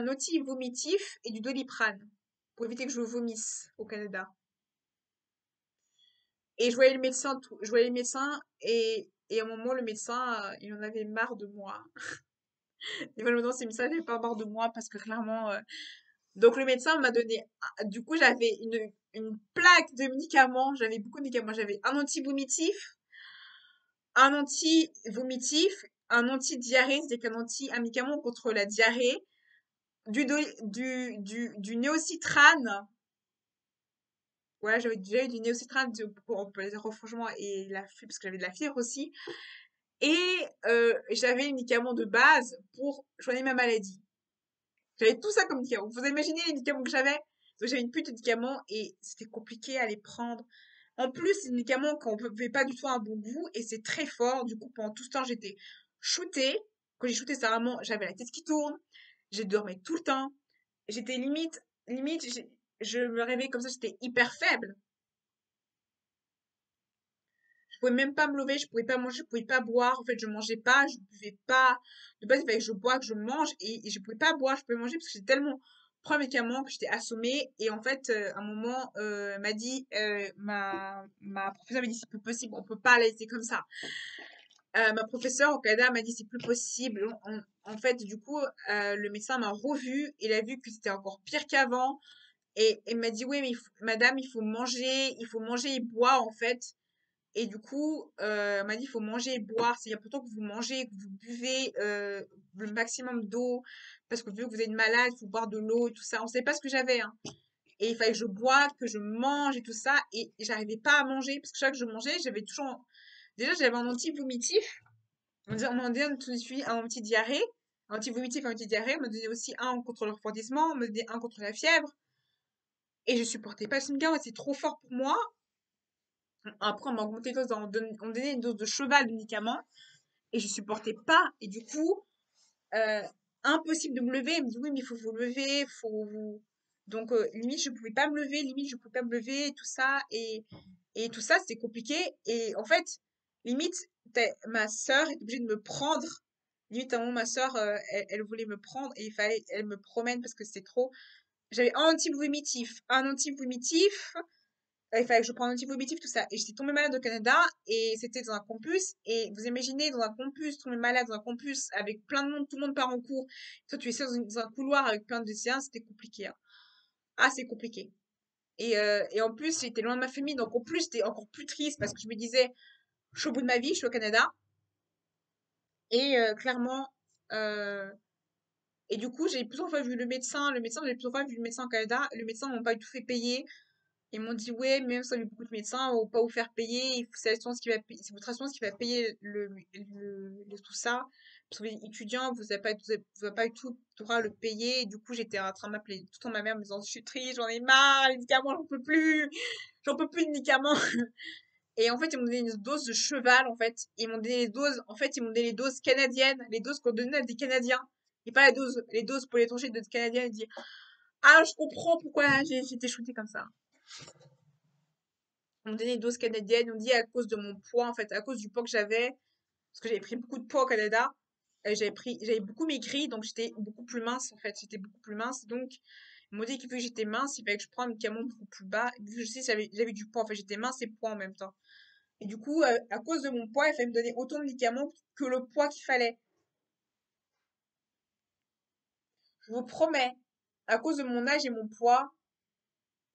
anti-vomitif et du Doliprane pour éviter que je vomisse au Canada. Et je voyais le médecin et à un moment, le médecin, il en avait marre de moi. Et malheureusement, c'est ça, il avait pas marre de moi parce que clairement, donc le médecin m'a donné, du coup, j'avais une plaque de médicaments, j'avais beaucoup de médicaments, j'avais un anti-vomitif, un anti-diarrhée, c'est-à-dire un médicament contre la diarrhée, du néocitrane. Voilà, j'avais déjà eu du néocitrane pour les refroidissements et la fièvre, parce que j'avais de la fièvre aussi. Et j'avais les médicaments de base pour soigner ma maladie. J'avais tout ça comme médicaments. Vous imaginez les médicaments que j'avais? Donc j'avais une pute de médicaments et c'était compliqué à les prendre. En plus, c'est des médicaments qu'on ne pouvait pas du tout à un bon goût et c'est très fort. Du coup, pendant tout ce temps, j'étais shootée. Quand j'ai shooté, c'est vraiment, j'avais la tête qui tourne. Je dormais tout le temps. J'étais limite, je me réveillais comme ça, j'étais hyper faible. Je pouvais même pas me lever, je pouvais pas manger, je pouvais pas boire. En fait, je mangeais pas, je buvais pas. De base, il fallait que je bois, que je mange et je pouvais pas boire, je pouvais manger parce que j'étais tellement pris un médicament que j'étais assommée. Et en fait, à un moment, m'a dit, ma professeure m'a dit c'est plus possible, on peut pas la laisser comme ça. Ma professeure au Canada m'a dit c'est plus possible. En fait, du coup, le médecin m'a revu, il a vu que c'était encore pire qu'avant. Et il m'a dit oui, mais madame, il faut manger et boire en fait. Et du coup, elle m'a dit, il faut manger et boire. C'est important que vous mangez, que vous buvez le maximum d'eau. Parce que vu que vous êtes malade, il faut boire de l'eau et tout ça. On ne savait pas ce que j'avais, hein. Et il fallait que je boive, que je mange et tout ça. Et j'arrivais pas à manger. Parce que chaque que je mangeais, j'avais toujours... Déjà, j'avais un anti-vomitif. On m'a donné tout de suite un anti-diarrhée. Un anti-vomitif, un anti-diarrhée. On m'a donné aussi un contre le refroidissement. On m'a donné un contre la fièvre. Et je supportais pas ce médicament. C'est trop fort pour moi. Après, on m'a augmenté une dose, on me donnait une dose de cheval de médicaments et je supportais pas. Et du coup, euh, impossible de me lever. Elle me dit oui, mais il faut vous lever, faut vous. Donc, limite, je pouvais pas me lever, limite, je pouvais pas me lever, et tout ça. Et tout ça, c'était compliqué. Et en fait, limite, ma sœur est obligée de me prendre. Limite, à un moment, ma sœur, elle voulait me prendre et il fallait, elle me promène parce que c'était trop. J'avais un anti-vomitif. Il fallait que je prenne un anti-vomitif, tout ça. Et j'étais tombée malade au Canada et c'était dans un campus. Et vous imaginez, dans un campus, tomber malade dans un campus avec plein de monde, tout le monde part en cours. Toi, tu es seul dans un couloir avec plein de séances, c'était compliqué, hein. Ah, c'est compliqué. Et en plus, j'étais loin de ma famille, donc en plus, j'étais encore plus triste parce que je me disais, je suis au bout de ma vie, je suis au Canada. Et clairement, euh, et du coup, j'ai plusieurs fois vu j'ai plusieurs fois vu le médecin au Canada. Le médecin m'a pas du tout fait payer. Ils m'ont dit, ouais, même ça lui beaucoup de médecins, on va pas vous faire payer, c'est l'assurance qui va payer, c'est votre assurance qui va payer tout ça. Parce que vous êtes étudiant, vous avez pas du tout droit à le payer. Et du coup, j'étais en train de m'appeler tout le temps ma mère en me disant, je suis triste, j'en ai marre, les médicaments, j'en peux plus de médicaments. Et en fait, ils m'ont donné une dose de cheval, en fait. Ils m'ont donné les doses canadiennes, les doses qu'on donnait à des Canadiens. Et pas les doses pour l'étranger de Canadiens. Ils disent, ah, je comprends pourquoi j'ai été shootée comme ça. On me donnait des doses canadiennes, on dit à cause de mon poids, en fait, à cause du poids que j'avais, parce que j'avais pris beaucoup de poids au Canada, et j'avais beaucoup maigri, donc j'étais beaucoup plus mince, en fait, j'étais beaucoup plus mince, donc ils m'ont dit que vu que j'étais mince, il fallait que je prenne un médicament beaucoup plus bas, vu que je sais que j'avais du poids, en fait, j'étais mince et poids en même temps. Et du coup, à cause de mon poids, il fallait me donner autant de médicaments que le poids qu'il fallait. Je vous promets, à cause de mon âge et mon poids,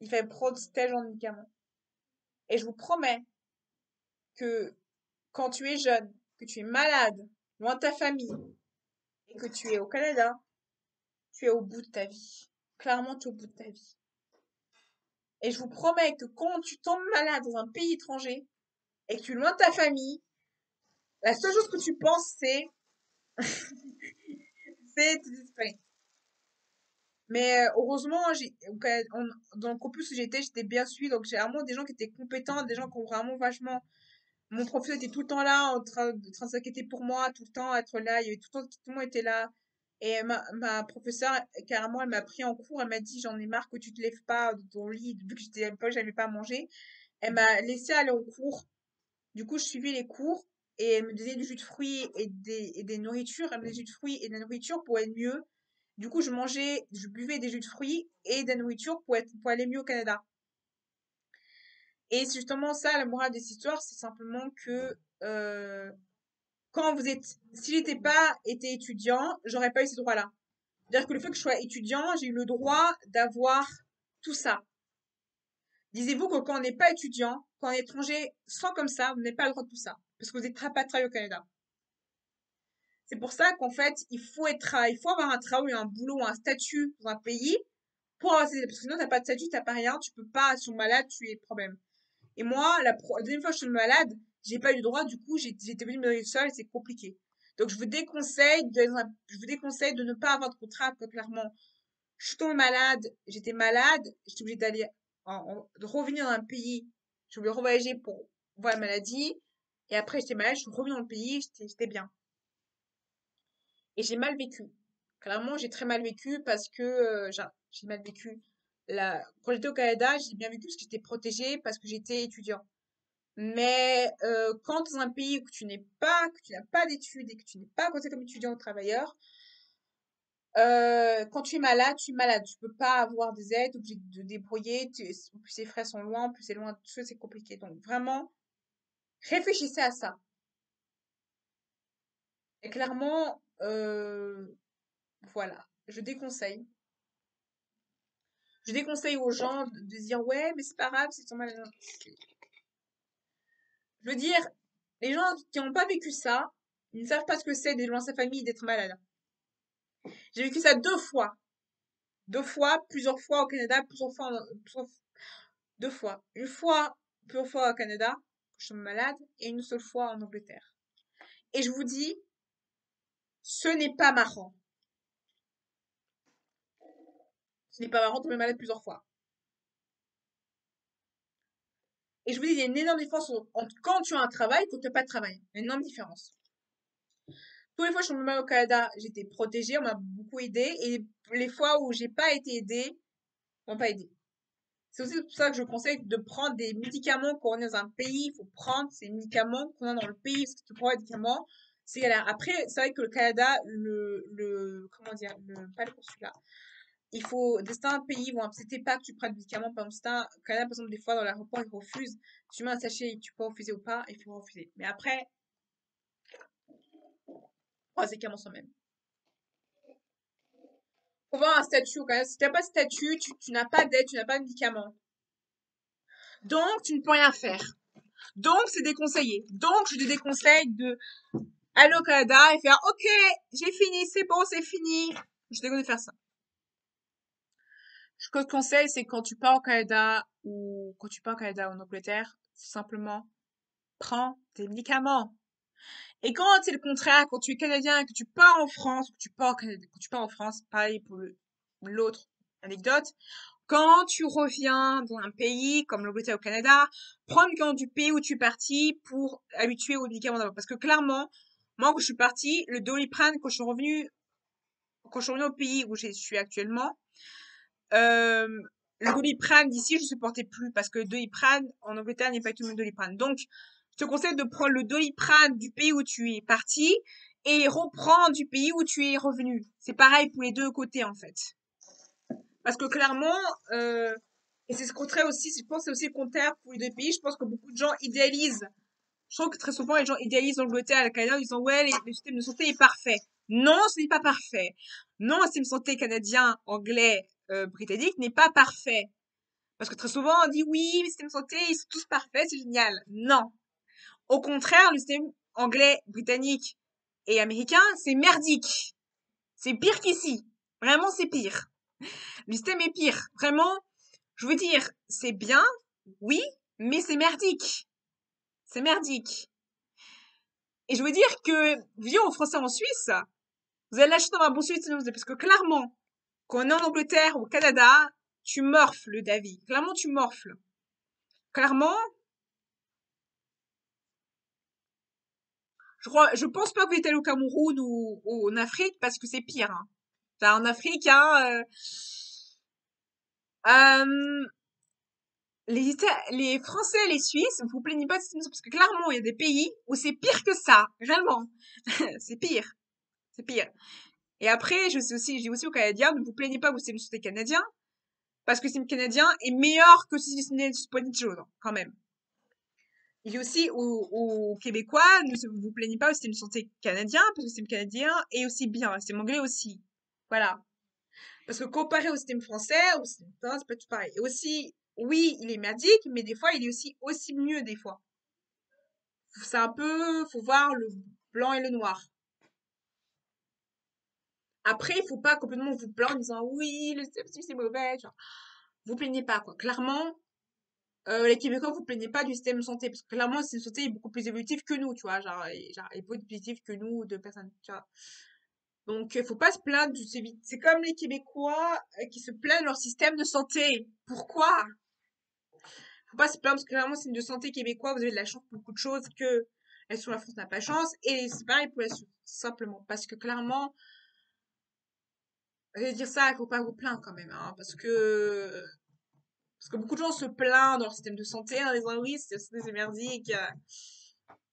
il fallait prendre tel genre de médicaments. Et je vous promets que quand tu es jeune, que tu es malade, loin de ta famille, et que tu es au Canada, tu es au bout de ta vie. Clairement, tu es au bout de ta vie. Et je vous promets que quand tu tombes malade dans un pays étranger et que tu es loin de ta famille, la seule chose que tu penses, c'est te désespérer. Mais heureusement, dans le campus où j'étais bien suivi. Donc j'ai vraiment des gens qui étaient compétents, des gens qui ont vraiment vachement. Mon professeur était tout le temps là, en train de s'inquiéter pour moi, tout le temps être là. Il y avait tout le monde était là. Et ma professeure, carrément, elle m'a pris en cours. Elle m'a dit, j'en ai marre que tu te lèves pas de ton lit, vu que j'étais à l'époque, j'avais pas à manger. Elle m'a laissé aller au cours. Du coup, je suivais les cours et elle me donnait du jus de fruits et des nourritures. Elle me donnait du jus de fruits et de la nourriture pour être mieux. Du coup, je buvais des jus de fruits et de la nourriture pour aller mieux au Canada. Et c'est justement ça, la morale de cette histoire, c'est simplement que euh, si j'étais pas été étudiant, j'aurais pas eu ces droits-là. C'est-à-dire que le fait que je sois étudiant, j'ai eu le droit d'avoir tout ça. Disez-vous que quand on n'est pas étudiant, quand on est étranger, sans comme ça, vous n'avez pas le droit de tout ça. Parce que vous êtes rapatrié au Canada. C'est pour ça qu'en fait, il faut avoir un travail, un boulot, un statut dans un pays pour avoir parce que sinon t'as pas de statut, t'as pas rien, tu peux pas, si tu es malade, tu es problème. Et moi, la deuxième fois que je suis malade, j'ai pas eu le droit, du coup, j'étais venue me débrouiller seule et c'est compliqué. Donc, je vous déconseille de ne pas avoir de contrat, parce que clairement, je suis tombée malade, j'étais malade, j'étais obligée de revenir dans un pays, je voulais revoyager pour voir la maladie, et après j'étais malade, je suis revenue dans le pays, j'étais bien. Et j'ai mal vécu. Clairement, j'ai très mal vécu parce que j'ai mal vécu. Quand j'étais au Canada, j'ai bien vécu parce que j'étais protégée, parce que j'étais étudiant. Mais quand dans un pays où que tu n'as pas d'études et que tu n'es pas considéré comme étudiant ou travailleur, quand tu es malade, tu es malade. Tu peux pas avoir des aides, tu es obligé de te débrouiller. Plus ces frais sont loin, plus c'est loin de tout ça, c'est compliqué. Donc vraiment, réfléchissez à ça. Et clairement, voilà, je déconseille. Je déconseille aux gens de dire ouais, mais c'est pas grave, c'est ton mal. Je veux dire, les gens qui n'ont pas vécu ça, ils ne savent pas ce que c'est d'être loin de sa famille et d'être malade. J'ai vécu ça deux fois. Deux fois, plusieurs fois au Canada, deux fois. Plusieurs fois au Canada, quand je suis malade, et une seule fois en Angleterre. Et je vous dis, ce n'est pas marrant. Ce n'est pas marrant de tomber malade plusieurs fois. Et je vous dis, il y a une énorme différence entre quand tu as un travail et quand tu n'as pas de travail. Une énorme différence. Tous les fois que je suis tombée malade au Canada, j'étais protégée, on m'a beaucoup aidée. Et les fois où j'ai pas été aidée, on m'a pas aidée. C'est aussi pour ça que je conseille de prendre des médicaments quand on est dans un pays. Il faut prendre ces médicaments qu'on a dans le pays. Parce que tu prends les médicaments, c'est galère. Après, c'est vrai que le Canada, comment dire, pas le consulat. il faut, certains pays vont accepter pas que tu prennes des médicaments. Par exemple, Canada, par exemple, des fois, dans l'aéroport, ils refusent. Si tu mets un sachet, tu peux refuser ou pas, il faut refuser. Mais après, prends des médicaments soi-même. Faut voir un statut au Canada. Si t'as pas de statut, tu n'as pas d'aide, tu n'as pas de médicaments. Donc, tu ne peux rien faire. Donc, c'est déconseillé. Donc, je te déconseille de aller au Canada et faire, OK, j'ai fini, c'est bon, c'est fini. Je te déconseille de faire ça. Ce que je te conseille, c'est quand tu pars au Canada ou quand tu pars au Canada ou en Angleterre, c'est simplement prends tes médicaments. Et quand c'est le contraire, quand tu es canadien et que tu pars en France, que tu pars au Canada, quand tu pars en France, pareil pour l'autre anecdote, quand tu reviens dans un pays comme l'Angleterre ou le Canada, prends le médicament du pays où tu es parti pour habituer aux médicaments d'abord. Parce que clairement, moi, quand je suis partie, le Doliprane, quand je suis revenue au pays où je suis actuellement, euh, le Doliprane d'ici, je ne supportais plus parce que le Doliprane en Angleterre n'est pas du tout le même Doliprane. Donc, je te conseille de prendre le Doliprane du pays où tu es parti et reprendre du pays où tu es revenu. C'est pareil pour les deux côtés, en fait. Parce que clairement, et c'est ce contraire aussi, je pense que c'est aussi le contraire pour les deux pays. Je pense que beaucoup de gens idéalisent. Je trouve que très souvent, les gens idéalisent l'Angleterre et le Canada en disant, ouais, le système de santé est parfait. Non, ce n'est pas parfait. Non, le système de santé canadien, anglais, britannique n'est pas parfait. Parce que très souvent, on dit, oui, le système de santé, ils sont tous parfaits, c'est génial. Non. Au contraire, le système anglais, britannique et américain, c'est merdique. C'est pire qu'ici. Vraiment, c'est pire. Le système est pire. Vraiment, je veux dire, c'est bien, oui, mais c'est merdique. C'est merdique. Et je veux dire que, vivant en Français en Suisse, vous avez la chance d'avoir un bon Suisse, parce que clairement, quand on est en Angleterre ou au Canada, tu morfles, David. Clairement, tu morfles. Clairement, je pense pas que vous êtes allé au Cameroun ou en Afrique parce que c'est pire, hein. Enfin, en Afrique, hein, euh, les Français et les Suisses, vous vous plaignez pas de cette parce que clairement, il y a des pays où c'est pire que ça. Réellement. C'est pire. C'est pire. Et après, je dis aussi aux Canadiens, ne vous plaignez pas que vous êtes santé canadien, parce que le système canadien est meilleur que le système de choses, quand même. Il y a aussi aux Québécois, ne vous plaignez pas au système de santé canadien, parce que le système canadien est aussi bien, le système anglais aussi. Voilà. Parce que comparé au système français, au système, c'est pas tout pareil. Et aussi, oui, il est merdique, mais des fois, il est aussi mieux, des fois. C'est un peu, faut voir le blanc et le noir. Après, il faut pas complètement vous plaindre en disant oui, le système c'est mauvais. Genre, vous plaignez pas, quoi. Clairement, les Québécois, vous plaignez pas du système de santé, parce que clairement, le système de santé est beaucoup plus évolutif que nous, tu vois, genre, il est beaucoup plus positif que nous, de personnes, tu vois. Donc, faut pas se plaindre c'est comme les Québécois qui se plaignent de leur système de santé. Pourquoi? Faut pas se plaindre, parce que clairement, c'est une de santé québécois, vous avez de la chance pour beaucoup de choses que sur la France n'a pas chance, et c'est pareil pour la Suisse, simplement, parce que clairement, je vais dire ça, il faut pas vous plaindre quand même, hein, parce que beaucoup de gens se plaignent de leur système de santé en disant oui, c'est merdique.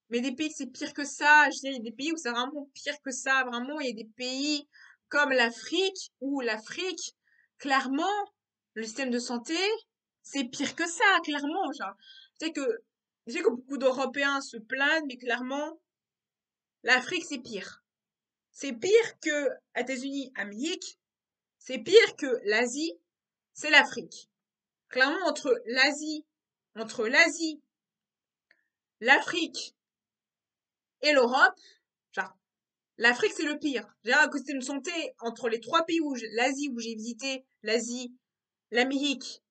Mais des pays, c'est pire que ça. Je veux dire, il y a des pays où c'est vraiment pire que ça. Vraiment, il y a des pays comme l'Afrique, où l'Afrique, clairement, le système de santé, c'est pire que ça, clairement. Genre, je sais que beaucoup d'Européens se plaignent, mais clairement, l'Afrique, c'est pire. C'est pire que les États-Unis, Amérique. C'est pire que l'Asie, c'est l'Afrique. Clairement, entre l'Asie, l'Afrique et l'Europe, genre, l'Afrique, c'est le pire. J'ai un système de santé entre les trois pays l'Asie où j'ai visité, l'Asie, l'Amérique.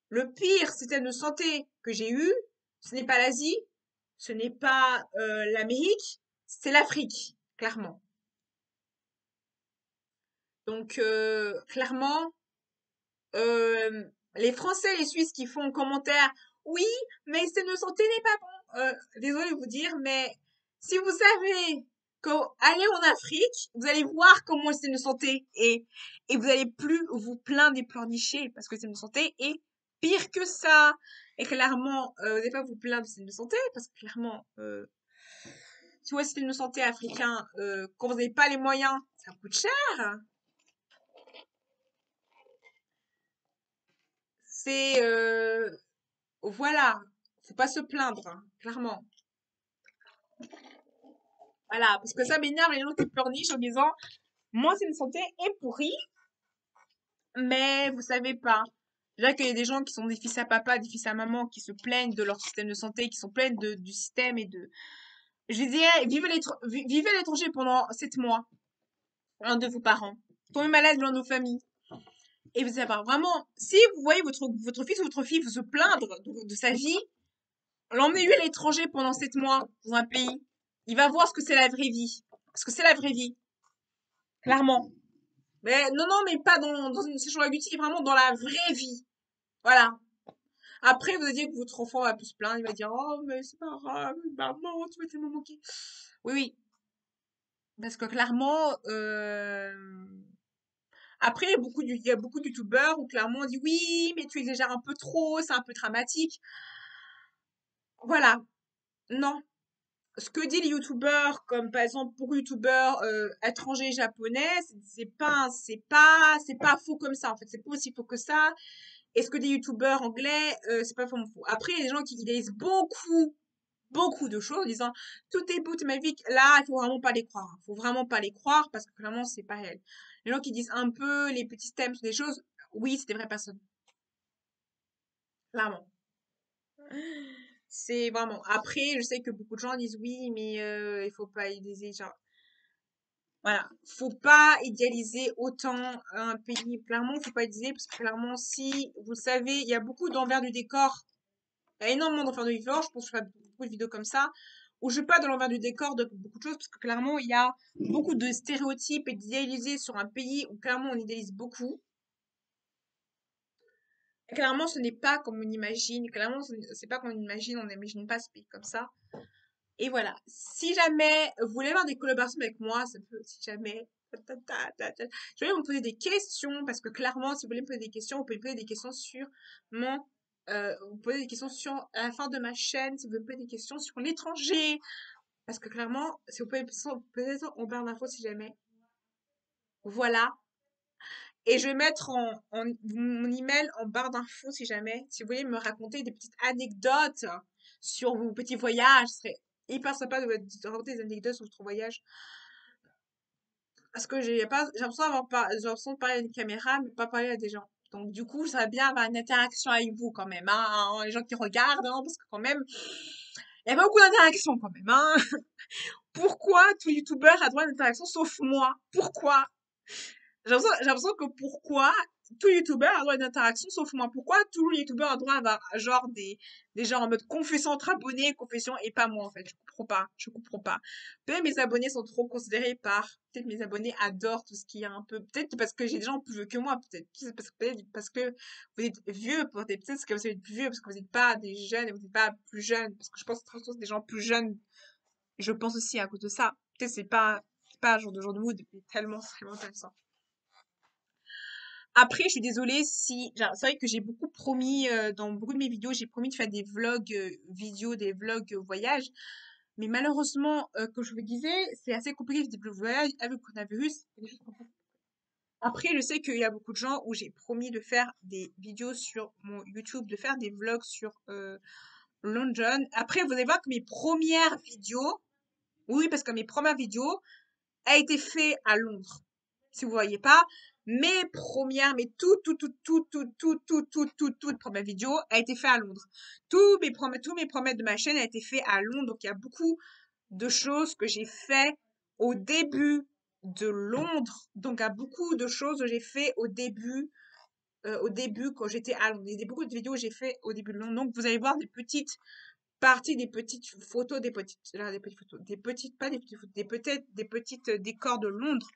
Le pire système de santé que j'ai eu, ce n'est pas l'Asie, ce n'est pas l'Amérique, c'est l'Afrique, clairement. Donc, clairement, les Français et les Suisses qui font un commentaire, oui, mais le système de santé n'est pas bon. Désolé de vous dire, mais si vous savez qu'aller en Afrique, vous allez voir comment le système de santé est, et vous allez plus vous plaindre et pleurnicher parce que le système de santé est pire que ça. Et clairement, vous n'allez pas vous plaindre du système de santé parce que clairement, si vous avez un système de santé africain, quand vous n'avez pas les moyens, ça coûte cher. C'est voilà, faut pas se plaindre, hein, clairement. Voilà, parce que ça m'énerve les gens qui pleurnichent en disant mon système de santé est pourri, mais vous savez pas. Déjà qu'il y a des gens qui sont des fils à papa, des fils à maman, qui se plaignent de leur système de santé, qui sont plaignent du système et de. Je dirais, vivez à l'étranger pendant 7 mois, un de vos parents. Tombez malade dans nos familles. Et vous savez pas, vraiment, si vous voyez votre fils ou votre fille se plaindre de sa vie, l'emmenez-lui à l'étranger pendant 7 mois dans un pays. Il va voir ce que c'est la vraie vie. Parce que c'est la vraie vie, clairement. Mais non, non, mais pas dans une session agoutie, vraiment dans la vraie vie. Voilà. Après, vous allez dire que votre enfant va plus se plaindre, il va dire, oh, mais c'est pas grave, maman, tu m'as tellement manqué. Oui, oui. Parce que clairement, après, il y a beaucoup de youtubeurs où clairement on dit, oui, mais tu exagères un peu trop, c'est un peu dramatique. Voilà. Non. Ce que dit les youtubeurs, comme par exemple pour youtubeurs étrangers japonais, c'est pas faux comme ça. En fait, c'est pas aussi faux que ça. Et ce que dit youtubeurs anglais, c'est pas vraiment faux. Après, il y a des gens qui idéalisent beaucoup de choses en disant tout est beau, toute ma vie. Là, il faut vraiment pas les croire. Il faut vraiment pas les croire parce que vraiment, c'est pas réel. Les gens qui disent un peu les petits thèmes sur des choses, oui, c'est des vraies personnes. Clairement. C'est vraiment. Après, je sais que beaucoup de gens disent oui, mais il faut pas idéaliser. Genre, voilà, faut pas idéaliser autant un pays. Clairement, faut pas idéaliser parce que clairement, si vous le savez, il y a beaucoup d'envers du décor. Il y a énormément d'envers du décor. Je pense que je ferai beaucoup de vidéos comme ça où je parle de l'envers du décor de beaucoup de choses parce que clairement, il y a beaucoup de stéréotypes et d'idéaliser sur un pays où clairement on idéalise beaucoup. Clairement, ce n'est pas comme on imagine. Clairement, c'est pas comme on imagine. On n'imagine pas ce pays comme ça. Et voilà. Si jamais vous voulez avoir des collaborations avec moi, ça peut, si jamais, je vais vous poser des questions, parce que clairement, si vous voulez me poser des questions, vous pouvez me poser des questions sur mon, vous poser des questions sur la fin de ma chaîne, si vous voulez me poser des questions sur l'étranger, parce que clairement, si vous pouvez peut-être en barre d'infos si jamais. Voilà. Et je vais mettre mon email en barre d'infos si jamais, si vous voulez me raconter des petites anecdotes sur vos petits voyages, ce serait hyper sympa de raconter des anecdotes sur votre voyage. Parce que j'ai l'impression j'ai l'impression de parler à une caméra, mais pas parler à des gens. Donc, du coup, ça va bien avoir une interaction avec vous quand même, hein, les gens qui regardent, hein, parce que quand même, il y a pas beaucoup d'interaction quand même, hein. Pourquoi tout youtubeur a droit à une interaction sauf moi? Pourquoi? J'ai l'impression que pourquoi tout youtubeur a droit à une interaction sauf moi? Pourquoi tout youtubeur a droit à avoir genre des gens en mode confession entre abonnés, confession et pas moi en fait? Je comprends pas. Je comprends pas. Peut-être mes abonnés sont trop considérés par, peut-être mes abonnés adorent tout ce qui est un peu, peut-être parce que j'ai des gens plus vieux que moi, peut-être parce que vous êtes vieux, peut-être parce que vous êtes plus vieux, parce que vous n'êtes pas des jeunes et vous n'êtes pas plus jeunes, parce que je pense que c'est des gens plus jeunes. Je pense aussi à cause de ça. Peut-être c'est pas un jour de vous depuis tellement intéressant. Après, je suis désolée si, genre, c'est vrai que j'ai beaucoup promis, dans beaucoup de mes vidéos, j'ai promis de faire des vlogs vidéo, des vlogs voyage. Mais malheureusement, comme je vous le disais, c'est assez compliqué de faire des vlogs voyage avec le coronavirus. Et des choses comme ça. Après, je sais qu'il y a beaucoup de gens où j'ai promis de faire des vidéos sur mon YouTube, de faire des vlogs sur London. Après, vous allez voir que mes premières vidéos, oui, parce que mes premières vidéos, a été fait à Londres. Si vous voyez pas, mes premières, mes toutes premières vidéos a été fait à Londres. Tous mes promesses de ma chaîne a été fait à Londres. Donc il y a beaucoup de choses que j'ai fait au début de Londres. Donc il y a beaucoup de choses que j'ai fait au début quand j'étais à Londres. Il y a beaucoup de vidéos que j'ai fait au début de Londres. Donc vous allez voir des petites partie des petites photos, des petites photos, des petites, pas des petites photos, peut-être des petites décors de Londres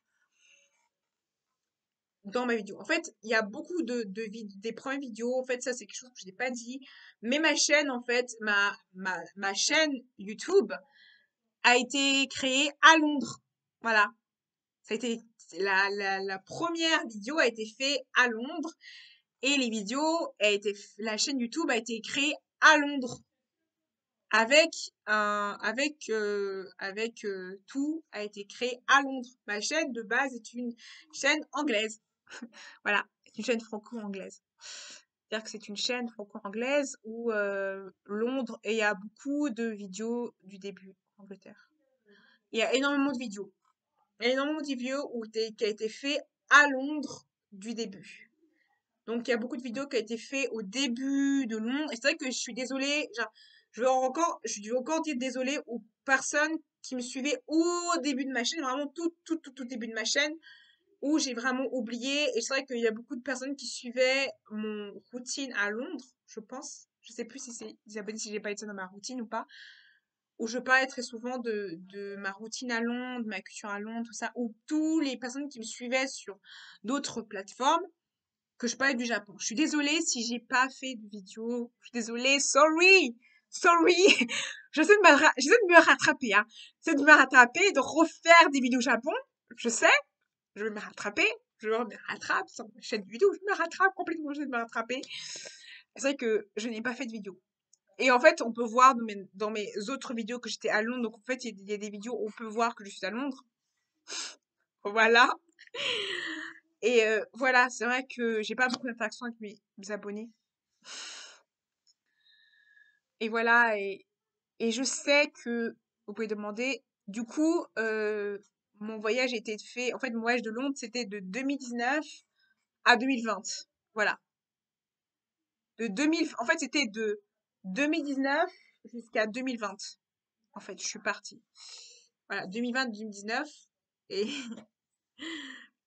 dans ma vidéo. En fait, il y a beaucoup des premières vidéos. En fait, ça, c'est quelque chose que je n'ai pas dit. Mais ma chaîne, en fait, ma chaîne YouTube a été créée à Londres. Voilà. Ça a été, la première vidéo a été faite à Londres et la chaîne YouTube a été créée à Londres. Tout a été créé à Londres. Ma chaîne de base est une chaîne anglaise. Voilà, c'est une chaîne franco-anglaise. C'est-à-dire que c'est une chaîne franco-anglaise où Londres, et il y a beaucoup de vidéos du début Angleterre. Il y a énormément de vidéos. Il y a énormément de vidéos qui a été fait à Londres du début. Donc il y a beaucoup de vidéos qui a été fait au début de Londres. Et c'est vrai que je suis désolée, genre, je dois encore dire désolée aux personnes qui me suivaient au début de ma chaîne, vraiment tout début de ma chaîne, où j'ai vraiment oublié. Et c'est vrai qu'il y a beaucoup de personnes qui suivaient mon routine à Londres, je pense. Je sais plus si c'est des abonnés, si j'ai pas été dans ma routine ou pas. Où je parlais très souvent de ma routine à Londres, de ma culture à Londres, tout ça. Ou tous les personnes qui me suivaient sur d'autres plateformes, que je parlais du Japon. Je suis désolée si j'ai pas fait de vidéo. Je suis désolée. Sorry. Sorry. J'essaie de me rattraper, hein. J'essaie de me rattraper, de refaire des vidéos Japon. Je sais. Je vais me rattraper. Je me rattrape sur ma chaîne vidéo. Je me rattrape complètement. Je vais me rattraper. C'est vrai que je n'ai pas fait de vidéo. Et en fait, on peut voir dans mes autres vidéos que j'étais à Londres. Donc, en fait, il y a des vidéos où on peut voir que je suis à Londres. Voilà. Et voilà, c'est vrai que j'ai pas beaucoup d'interaction avec mes abonnés. Et voilà, et je sais que vous pouvez demander, du coup, mon voyage était fait, en fait, mon voyage de Londres, c'était de 2019 à 2020. Voilà. En fait, c'était de 2019 jusqu'à 2020. En fait, je suis partie. Voilà, 2020-2019. Et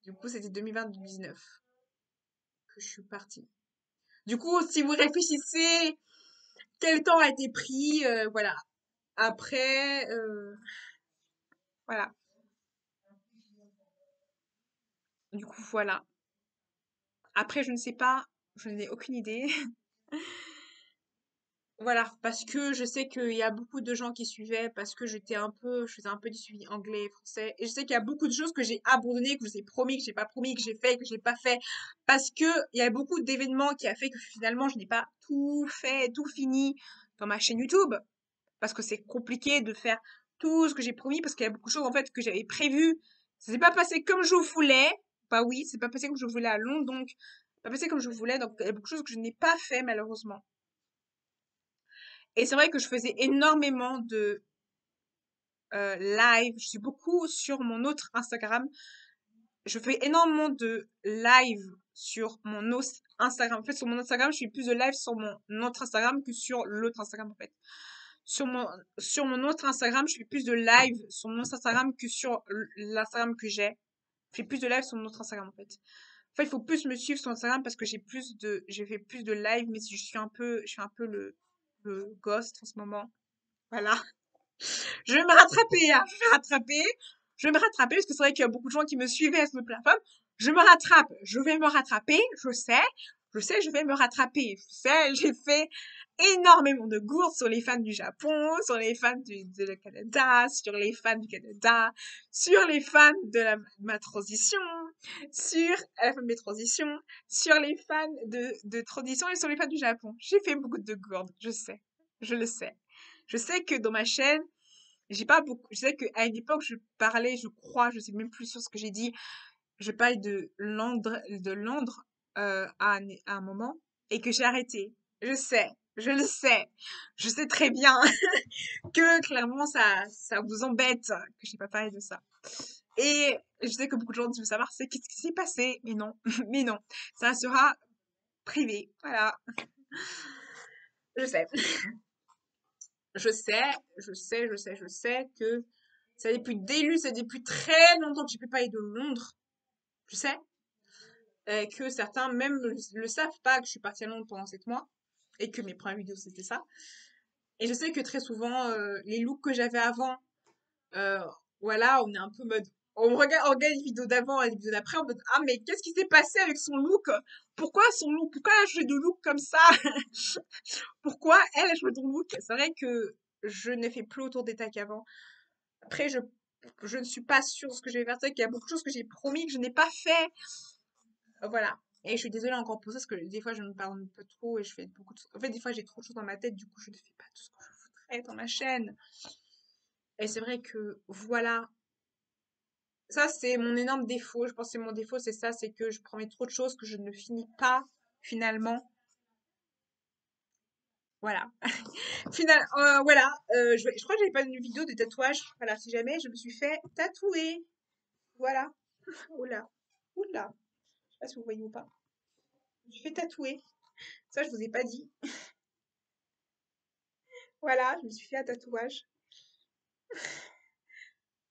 du coup, c'était 2020-2019 que je suis partie. Du coup, si vous réfléchissez, quel temps a été pris, voilà. Après, voilà. Du coup, voilà. Après, je ne sais pas, je n'ai aucune idée. Voilà, parce que je sais qu'il y a beaucoup de gens qui suivaient, parce que je faisais un peu du suivi anglais, français, et je sais qu'il y a beaucoup de choses que j'ai abandonnées, que je vous ai promis, que j'ai pas promis, que j'ai fait, que j'ai pas fait, parce que il y a beaucoup d'événements qui a fait que finalement je n'ai pas tout fait, tout fini dans ma chaîne YouTube, parce que c'est compliqué de faire tout ce que j'ai promis, parce qu'il y a beaucoup de choses en fait que j'avais prévues. Ça s'est pas passé comme je voulais. Bah oui, c'est pas passé comme je voulais à Londres, donc pas passé comme je voulais, donc il y a beaucoup de choses que je n'ai pas fait malheureusement. Et c'est vrai que je faisais énormément de live. Je suis beaucoup sur mon autre Instagram. Je fais énormément de live sur mon autre Instagram. En fait, sur mon Instagram, je fais plus de live sur mon autre Instagram que sur l'autre Instagram, en fait. Sur mon, sur mon autre Instagram, je fais plus de live sur mon autre Instagram que sur l'Instagram que j'ai. Je fais plus de live sur mon autre Instagram, en fait. En fait, il faut plus me suivre sur Instagram parce que j'ai fait plus de live, mais je suis un peu le ghost en ce moment. Voilà. Je vais me rattraper, hein. Je vais me rattraper. Je vais me rattraper parce que c'est vrai qu'il y a beaucoup de gens qui me suivaient sur le plateforme. Je me rattrape. Je vais me rattraper. Je sais. Je sais, je vais me rattraper. Je sais, j'ai fait énormément de gourdes sur les fans du Japon, sur les fans du Canada, sur les fans du Canada, sur les fans de ma transition, sur la fin de mes transitions, sur les fans de transition et sur les fans du Japon. J'ai fait beaucoup de gourdes, je sais. Je le sais. Je sais que dans ma chaîne, j'ai pas beaucoup. Je sais qu'à une époque, je parlais, je crois, je sais même plus sur ce que j'ai dit. Je parlais de Londres à un moment et que j'ai arrêté. Je sais, je le sais. Je sais très bien que clairement ça vous embête que j'ai pas parlé de ça. Et je sais que beaucoup de gens veulent savoir c'est qu'est-ce qui s'est passé. Mais non, mais non, ça sera privé. Voilà, je sais. Je sais que ça depuis ça depuis très longtemps que j'ai pu parler de Londres. Je sais que certains même le savent pas que je suis partie à Londres pendant 7 mois et que mes premières vidéos c'était ça. Et je sais que très souvent les looks que j'avais avant, euh, voilà, on est un peu mode, on regarde les vidéos d'avant et les vidéos d'après, on mode ah mais qu'est-ce qui s'est passé avec son look? Pourquoi son look? Pourquoi elle a changé de look comme ça? Pourquoi elle a changé de look? C'est vrai que je ne fais plus autant de détails qu'avant. Après, je ne suis pas sûre de ce que je vais faire. C'est vrai qu'il y a beaucoup de choses que j'ai promis que je n'ai pas fait. Voilà. Et je suis désolée encore pour ça, parce que des fois, je me parle un peu trop et je fais beaucoup de... En fait, des fois, j'ai trop de choses dans ma tête, du coup, je ne fais pas tout ce que je voudrais dans ma chaîne. Et c'est vrai que, voilà. Ça, c'est mon énorme défaut. Je pense que c'est mon défaut, c'est ça, c'est que je promets trop de choses que je ne finis pas, finalement. Voilà. Voilà. Je crois que j'avais pas une vidéo de tatouage. Voilà, si jamais je me suis fait tatouer. Voilà. Oula. Oula. Je sais pas si vous voyez ou pas. Je me suis fait tatouer. Ça, je vous ai pas dit. Voilà, je me suis fait un tatouage.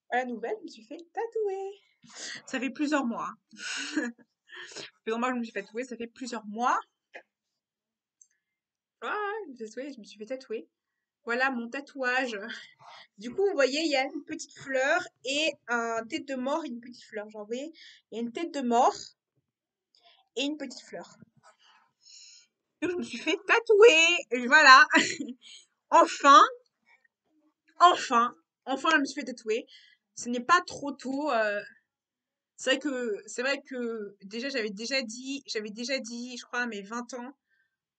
Voilà, nouvelle, je me suis fait tatouer. Ça fait plusieurs mois. Plusieurs mois que je me suis fait tatouer, ça fait plusieurs mois. Ah, je me suis fait tatouer. Voilà mon tatouage. Du coup, vous voyez, il y a une petite fleur et un tête de mort et une petite fleur. Genre, vous voyez, il y a une tête de mort et une petite fleur. Donc, je me suis fait tatouer. Et voilà. Enfin, enfin, je me suis fait tatouer. Ce n'est pas trop tôt. C'est vrai que déjà, j'avais déjà dit, je crois, à mes 20 ans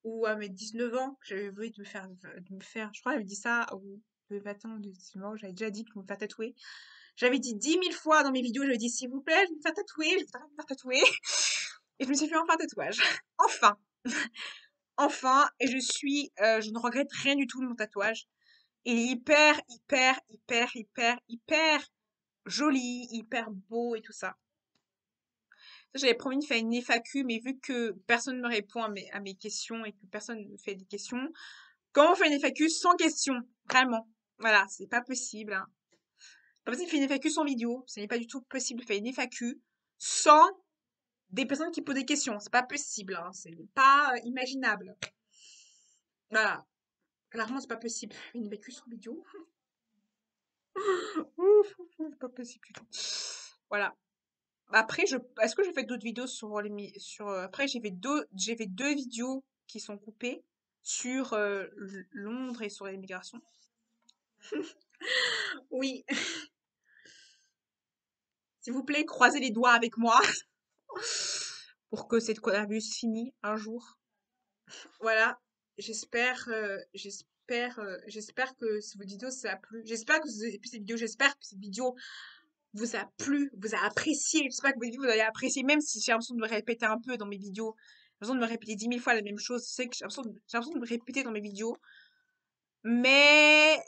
ou à mes 19 ans, que j'avais envie je crois, que j'avais dit ça, ou de 20 ans, de 19 ans, j'avais déjà dit que je me faire tatouer. J'avais dit 10 000 fois dans mes vidéos, j'avais dit, s'il vous plaît, je vais me faire tatouer, je vais me faire tatouer. Et je me suis fait enfin un tatouage. Enfin. Enfin. Et je ne regrette rien du tout de mon tatouage. Il est hyper, hyper, hyper, hyper, hyper joli, hyper beau et tout ça. J'avais promis de faire une FAQ, mais vu que personne ne me répond à mes questions et que personne ne me fait des questions, comment on fait une FAQ sans questions? Vraiment. Voilà, c'est pas possible, hein. Pas possible de faire une FAQ sans vidéo. Ce n'est pas du tout possible de faire une FAQ sans des personnes qui posent des questions. C'est pas possible, hein. C'est pas imaginable. Voilà. Clairement, c'est pas possible. Une FAQ sans vidéo. Ouf, c'est pas possible du tout. Voilà. Après, est-ce que je fais d'autres vidéos après, j'ai fait deux vidéos qui sont coupées sur Londres et sur l'immigration. Oui, s'il vous plaît, croisez les doigts avec moi pour que cette coronavirus finisse un jour. Voilà, j'espère que cette vidéo ça a plu. J'espère que cette vidéo vous a plu, vous a apprécié. J'espère que vous avez apprécié, même si j'ai l'impression de me répéter un peu dans mes vidéos. J'ai l'impression de me répéter 10 000 fois la même chose. Je sais que j'ai l'impression de me répéter dans mes vidéos. Mais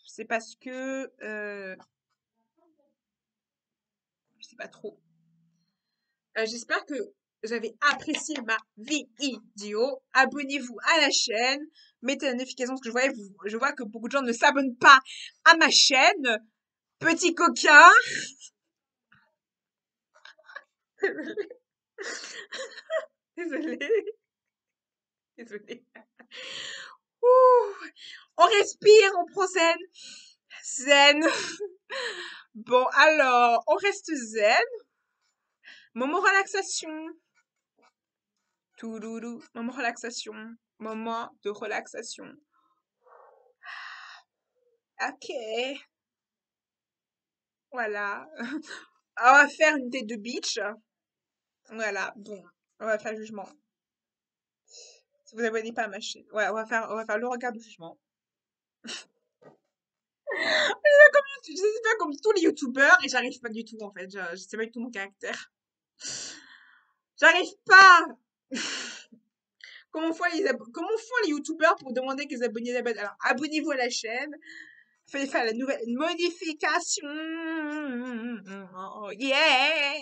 c'est parce que je sais pas trop. J'espère que vous avez apprécié ma vidéo. Abonnez-vous à la chaîne. Mettez la notification parce que je vois que beaucoup de gens ne s'abonnent pas à ma chaîne. Petit coquin. Désolée. Désolée. Ouh. On respire, on prend zen. Zen. Bon, alors, on reste zen. Moment relaxation. Touloulou. Moment relaxation. Moment de relaxation. Ok. Voilà. On va faire une tête de bitch. Voilà. Bon. On va faire le jugement. Si vous abonnez pas à ma chaîne. Ouais, on va faire le regard du jugement. Je sais pas comme tous les youtubeurs et j'arrive pas du tout en fait. Je sais pas du tout mon caractère. J'arrive pas. Comment font les youtubeurs pour demander que les abonnés s'abonnent? Alors, abonnez-vous à la chaîne. Faites faire la nouvelle modification. Oh, yeah!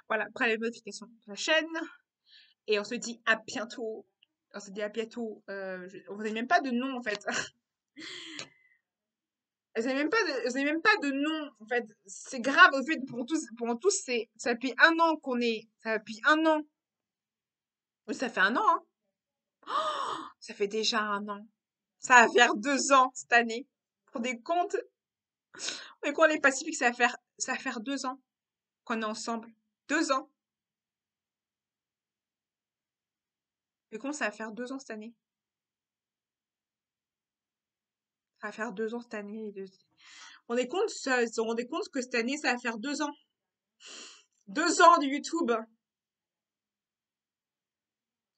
Voilà, après les modifications de la chaîne. Et on se dit à bientôt. On se dit à bientôt. On vous même pas de nom en fait. Vous avez même pas de nom en fait. C'est grave au fait pour tous ça fait un an ça fait depuis un an. Ça fait un an, hein. Ça fait déjà un an. Ça va faire 2 ans cette année. Pour des comptes, mais quoi les Pacifiques, ça va faire 2 ans qu'on est ensemble. 2 ans. Mais comment ça va faire 2 ans cette année? Ça va faire 2 ans cette année. On rendez compte que cette année, ça va faire 2 ans. 2 ans de YouTube.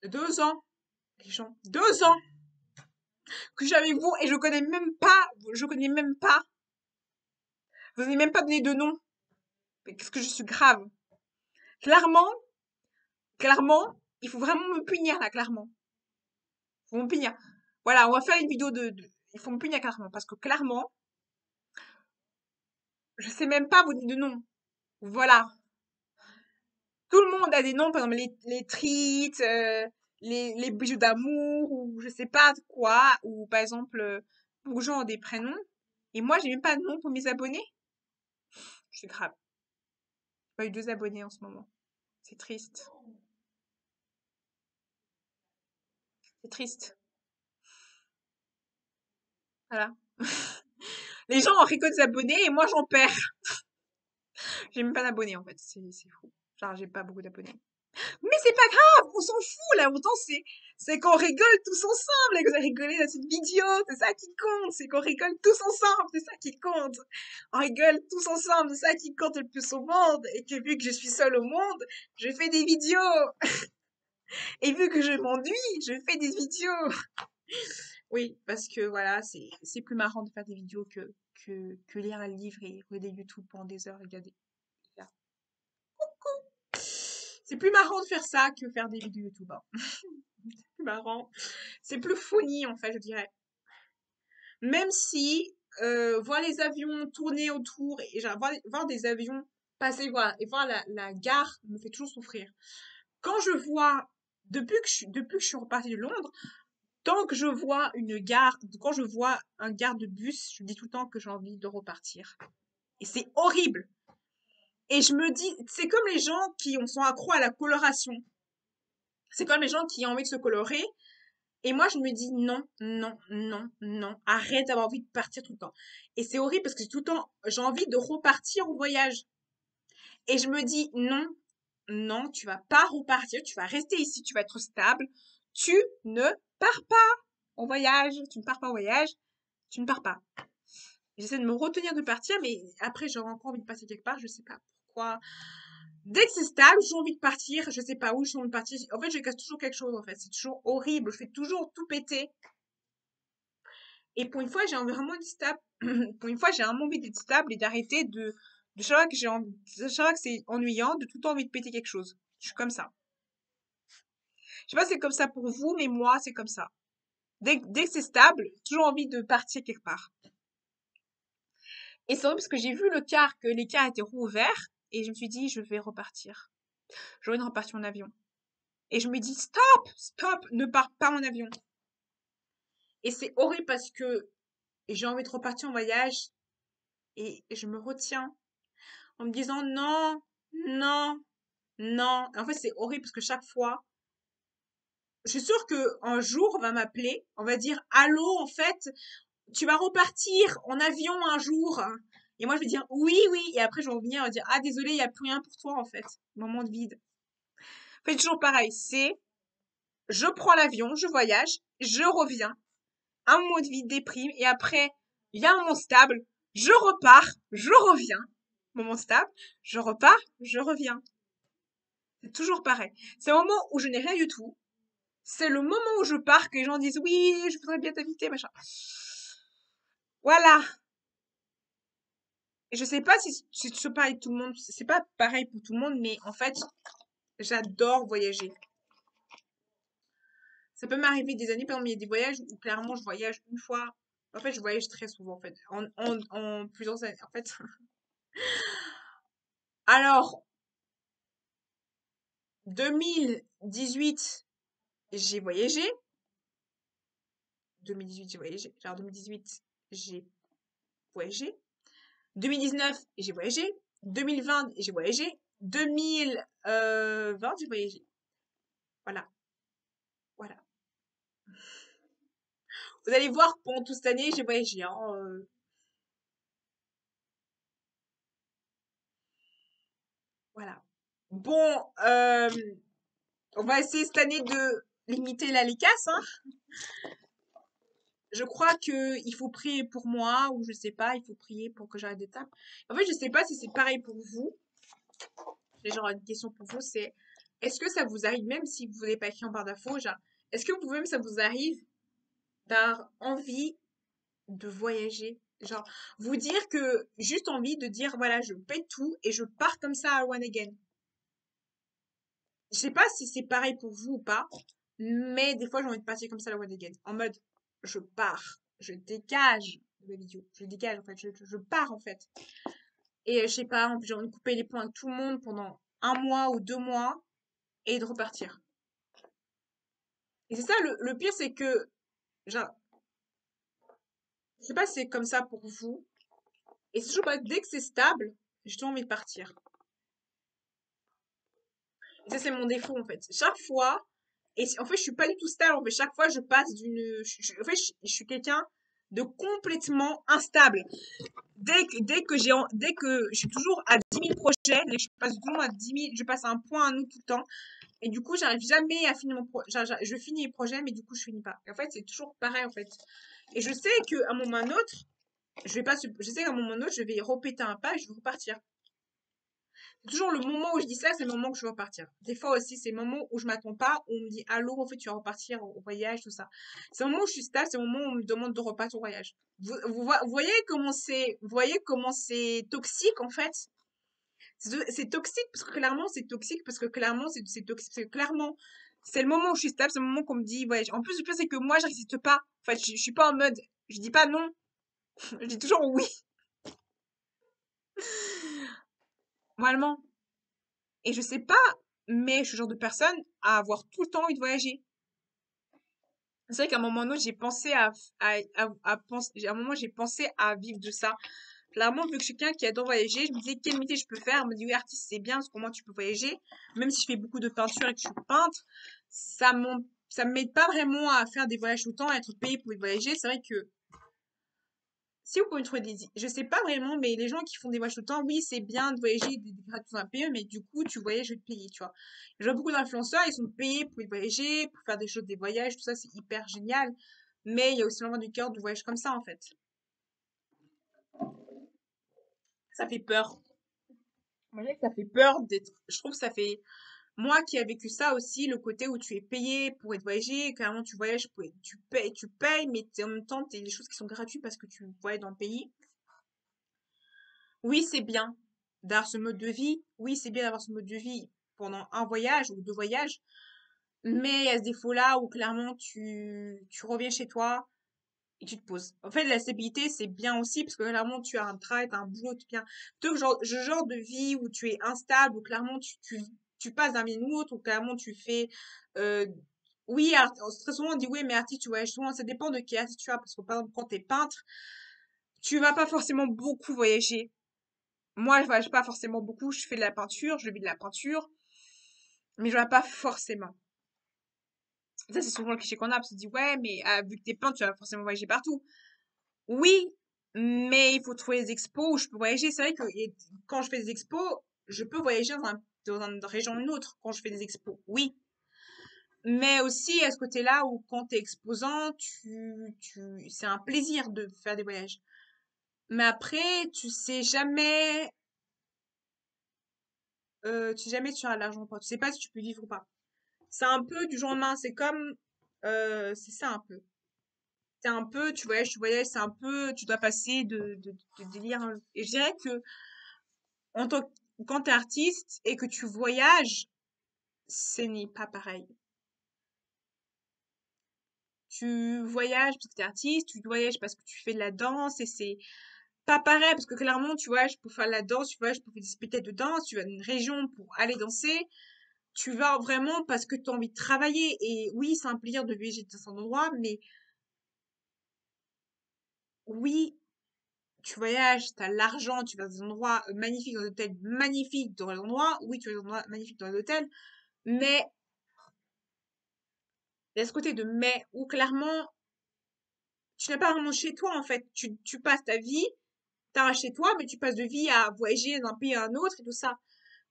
2 ans, les gens. 2 ans que je suis avec vous et je connais même pas. Vous n'avez même pas donné de nom. Mais qu'est-ce que je suis grave. Clairement, il faut vraiment me punir là, clairement. Faut me punir. Voilà, on va faire une vidéo il faut me punir clairement, parce que clairement, je sais même pas vous dire de nom. Voilà. Tout le monde a des noms, par exemple les treats, les bijoux d'amour, ou je sais pas quoi, ou par exemple, beaucoup de gens ont des prénoms. Et moi, j'ai même pas de nom pour mes abonnés. Je suis grave. J'ai pas eu 2 abonnés en ce moment. C'est triste. C'est triste. Voilà. Les gens en récoltent des abonnés et moi j'en perds. J'ai même pas d'abonnés en fait. C'est fou. Genre, j'ai pas beaucoup d'abonnés. Mais c'est pas grave, on s'en fout, l'important c'est qu'on rigole tous ensemble et que vous avez rigolé dans cette vidéo, c'est ça qui compte, c'est qu'on rigole tous ensemble, c'est ça qui compte. On rigole tous ensemble, c'est ça qui compte le plus au monde, et que vu que je suis seule au monde, je fais des vidéos, et vu que je m'ennuie, je fais des vidéos. Oui, parce que voilà, c'est plus marrant de faire des vidéos que lire un livre et regarder YouTube pendant des heures et regarder. C'est plus marrant de faire ça que faire des vidéos YouTube, hein. C'est plus marrant. C'est plus funny, en fait, je dirais. Même si voir les avions tourner autour et genre, voir des avions passer, voilà, et voir la gare me fait toujours souffrir. Quand je vois, depuis que je suis repartie de Londres, tant que je vois quand je vois un gare de bus, je me dis tout le temps que j'ai envie de repartir. Et c'est horrible. Et je me dis, c'est comme les gens qui sont accros à la coloration. C'est comme les gens qui ont envie de se colorer. Et moi, je me dis non, non, non, non, arrête d'avoir envie de partir tout le temps. Et c'est horrible parce que tout le temps, j'ai envie de repartir en voyage. Et je me dis non, non, tu vas pas repartir, tu vas rester ici, tu vas être stable. Tu ne pars pas en voyage, tu ne pars pas en voyage, tu ne pars pas. J'essaie de me retenir de partir, mais après, j'aurais encore envie de passer quelque part, je sais pas pourquoi. Dès que c'est stable, j'ai envie de partir, je sais pas où j'ai envie de partir. En fait, je casse toujours quelque chose, en fait. C'est toujours horrible, je fais toujours tout péter. Et pour une fois, j'ai vraiment d'être stable. Pour une fois, j'ai vraiment envie d'être stable et d'arrêter de chaque fois que chaque fois que c'est ennuyant, de tout le temps envie de péter quelque chose. Je suis comme ça. Je sais pas si c'est comme ça pour vous, mais moi, c'est comme ça. Dès que c'est stable, toujours envie de partir quelque part. Et c'est vrai parce que j'ai vu que les cars étaient rouverts et je me suis dit, je vais repartir. J'ai envie de repartir en avion. Et je me dis, stop, stop, ne pars pas en avion. Et c'est horrible parce que j'ai envie de repartir en voyage et je me retiens en me disant non, non, non. En fait, c'est horrible parce que chaque fois, je suis sûre qu'un jour, on va m'appeler, on va dire, allô, en fait, tu vas repartir en avion un jour. Et moi, je vais dire oui, oui. Et après, je vais revenir et dire, ah, désolé, il n'y a plus rien pour toi, en fait. Moment de vide. En fait, toujours pareil. Je prends l'avion, je voyage, je reviens. Un moment de vide, déprime. Et après, il y a un moment stable. Je repars, je reviens. Moment stable. Je repars, je reviens. C'est toujours pareil. C'est le moment où je n'ai rien du tout. C'est le moment où je pars que les gens disent oui, je voudrais bien t'inviter, machin. Voilà. Et je sais pas si c'est pareil tout le monde. C'est pas pareil pour tout le monde, mais en fait, j'adore voyager. Ça peut m'arriver des années, par exemple, il y a des voyages où clairement je voyage une fois. En fait, je voyage très souvent, en fait. En plusieurs années. En fait. Alors, 2018, j'ai voyagé. 2018, j'ai voyagé. Genre 2018, j'ai voyagé. 2019, j'ai voyagé. 2020, j'ai voyagé. 2020, j'ai voyagé. Voilà, voilà. Vous allez voir, pendant toute cette année, j'ai voyagé, hein, voilà. Bon, on va essayer cette année de limiter la licasse, hein. Je crois que il faut prier pour moi, ou je sais pas, il faut prier pour que j'arrête d'étape. En fait, je sais pas si c'est pareil pour vous. J'ai genre une question pour vous, c'est est-ce que ça vous arrive, même si vous n'avez pas écrit en barre d'infos, genre, est-ce que vous-même ça vous arrive d'avoir envie de voyager? Genre, vous dire que, juste envie de dire, voilà, je paie tout et je pars comme ça à one again. Je sais pas si c'est pareil pour vous ou pas, Mais des fois, j'ai envie de partir comme ça la one again. En mode, je pars. Je dégage de ma vidéo. Je dégage, en fait. Je pars, en fait. Et je sais pas, j'ai envie de couper les ponts avec tout le monde pendant 1 mois ou 2 mois et de repartir. Et c'est ça, le pire, c'est que, genre, je sais pas si c'est comme ça pour vous. Et c'est toujours pas, dès que c'est stable, j'ai toujours envie de partir. Et ça, c'est mon défaut, en fait. Chaque fois, en fait, je suis pas du tout stable. En fait, chaque fois, je passe d'une, en fait, je suis quelqu'un de complètement instable. Dès que je suis toujours à 10 000 projets, dès que je passe toujours à 10 000, je passe à un point à un autre tout le temps. Et du coup, j'arrive jamais à finir mon projet. Je finis les projets, mais du coup, je finis pas. Et en fait, c'est toujours pareil, en fait. Et je sais qu'à un moment ou un autre, je sais qu'à un moment ou un autre, je vais repéter un pas et je vais repartir. Toujours le moment où je dis ça, c'est le moment où je vais repartir. Des fois aussi, c'est le moment où je m'attends pas, où on me dit, allô, en fait, tu vas repartir au voyage, tout ça. C'est le moment où je suis stable, c'est le moment où on me demande de repartir au voyage. Vous voyez comment c'est toxique, en fait? C'est toxique parce que clairement, c'est toxique parce que clairement, c'est toxique parce que clairement, c'est le moment où je suis stable, c'est le moment qu'on me dit voyage. En plus, le pire, c'est que moi, je résiste pas. En fait, je suis pas en mode, je dis pas non, je dis toujours oui, moralement. Et je sais pas, mais je suis le genre de personne à avoir tout le temps envie de voyager. C'est vrai qu'à un moment donné, j'ai pensé à un moment, j'ai pensé à vivre de ça. Clairement, vu que je suis quelqu'un qui adore voyager, je me disais quel métier je peux faire. Elle me dit oui, artiste, c'est bien, parce que moi, tu peux voyager. Même si je fais beaucoup de peinture et que je suis peintre, ça m'aide pas vraiment à faire des voyages tout le temps, à être payée pour voyager. C'est vrai que si vous pouvez me trouver je sais pas vraiment, mais les gens qui font des voyages tout le temps, oui, c'est bien de voyager gratuitement dans un pays, mais du coup, tu voyages, je vais te payer, tu vois. Je vois beaucoup d'influenceurs, ils sont payés pour voyager, pour faire des choses, des voyages, tout ça, c'est hyper génial. Mais il y a aussi l'envers du cœur de voyage comme ça, en fait. Ça fait peur. Moi, je dirais que ça fait peur d'être, je trouve que ça fait, moi qui ai vécu ça aussi, le côté où tu es payé pour être voyager, carrément tu voyages, tu payes, mais en même temps, t'as des choses qui sont gratuites parce que tu voyages dans le pays. Oui, c'est bien d'avoir ce mode de vie. Oui, c'est bien d'avoir ce mode de vie pendant un voyage ou 2 voyages. Mais il y a ce défaut-là où clairement tu reviens chez toi et tu te poses. En fait, la stabilité, c'est bien aussi parce que clairement tu as un travail, tu as un boulot, tu bien. Plutôt que ce genre de vie où tu es instable, où clairement tu passes d'un vie à l'autre, où clairement tu fais. euh, oui, très souvent on dit oui, mais artiste, tu voyages souvent. Ça dépend de quel artiste tu as. Parce que par exemple, quand tu es peintre, tu vas pas forcément beaucoup voyager. Moi, je voyage pas forcément beaucoup. Je fais de la peinture, je vis de la peinture, mais je vais pas forcément. Ça, c'est souvent le cliché qu'on a, parce qu'on se dit, ouais, mais vu que t'es peintre, tu vas forcément voyager partout. Oui, mais il faut trouver des expos où je peux voyager. C'est vrai que quand je fais des expos, je peux voyager dans une région ou une autre quand je fais des expos. Oui. Mais aussi à ce côté-là où quand t'es exposant, c'est un plaisir de faire des voyages. Mais après, tu sais jamais si tu as l'argent ou pas. Tu sais pas si tu peux vivre ou pas. C'est un peu du jour au lendemain. C'est comme, c'est ça un peu. C'est un peu, tu voyages, c'est un peu, tu dois passer de délire. Et je dirais que en tant quand t'es artiste et que tu voyages, ce n'est pas pareil. Tu voyages parce que t'es artiste, tu voyages parce que tu fais de la danse et c'est pas pareil parce que clairement tu voyages pour faire de la danse, tu voyages pour faire des spectacles de danse, tu vas dans une région pour aller danser, tu vas vraiment parce que tu as envie de travailler et oui, c'est un plaisir de voyager dans un endroit, mais oui, tu voyages, tu as l'argent, tu vas dans des endroits magnifiques, dans des hôtels magnifiques, dans les endroits, oui, tu vas dans des endroits magnifiques dans les hôtels, mais il y a ce côté de mais où clairement, tu n'es pas vraiment chez toi en fait. Tu passes ta vie, t'as un chez toi, mais tu passes de vie à voyager d'un pays à un autre et tout ça.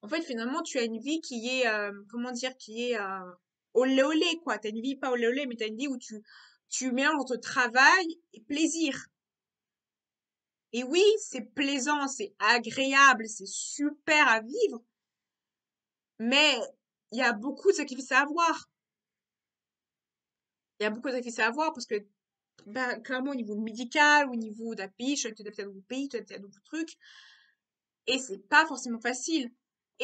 En fait, finalement, tu as une vie qui est, comment dire, qui est olé olé, quoi. T'as une vie, pas olé olé, mais t'as une vie où tu mélanges entre travail et plaisir. Et oui, c'est plaisant, c'est agréable, c'est super à vivre, mais il y a beaucoup de sacrifices à avoir. Il y a beaucoup de sacrifices à avoir parce que, bah, clairement, au niveau médical, au niveau d'un pays, je suis adaptée à un nouveau pays, tu es adapté à un nouveau truc, et c'est pas forcément facile.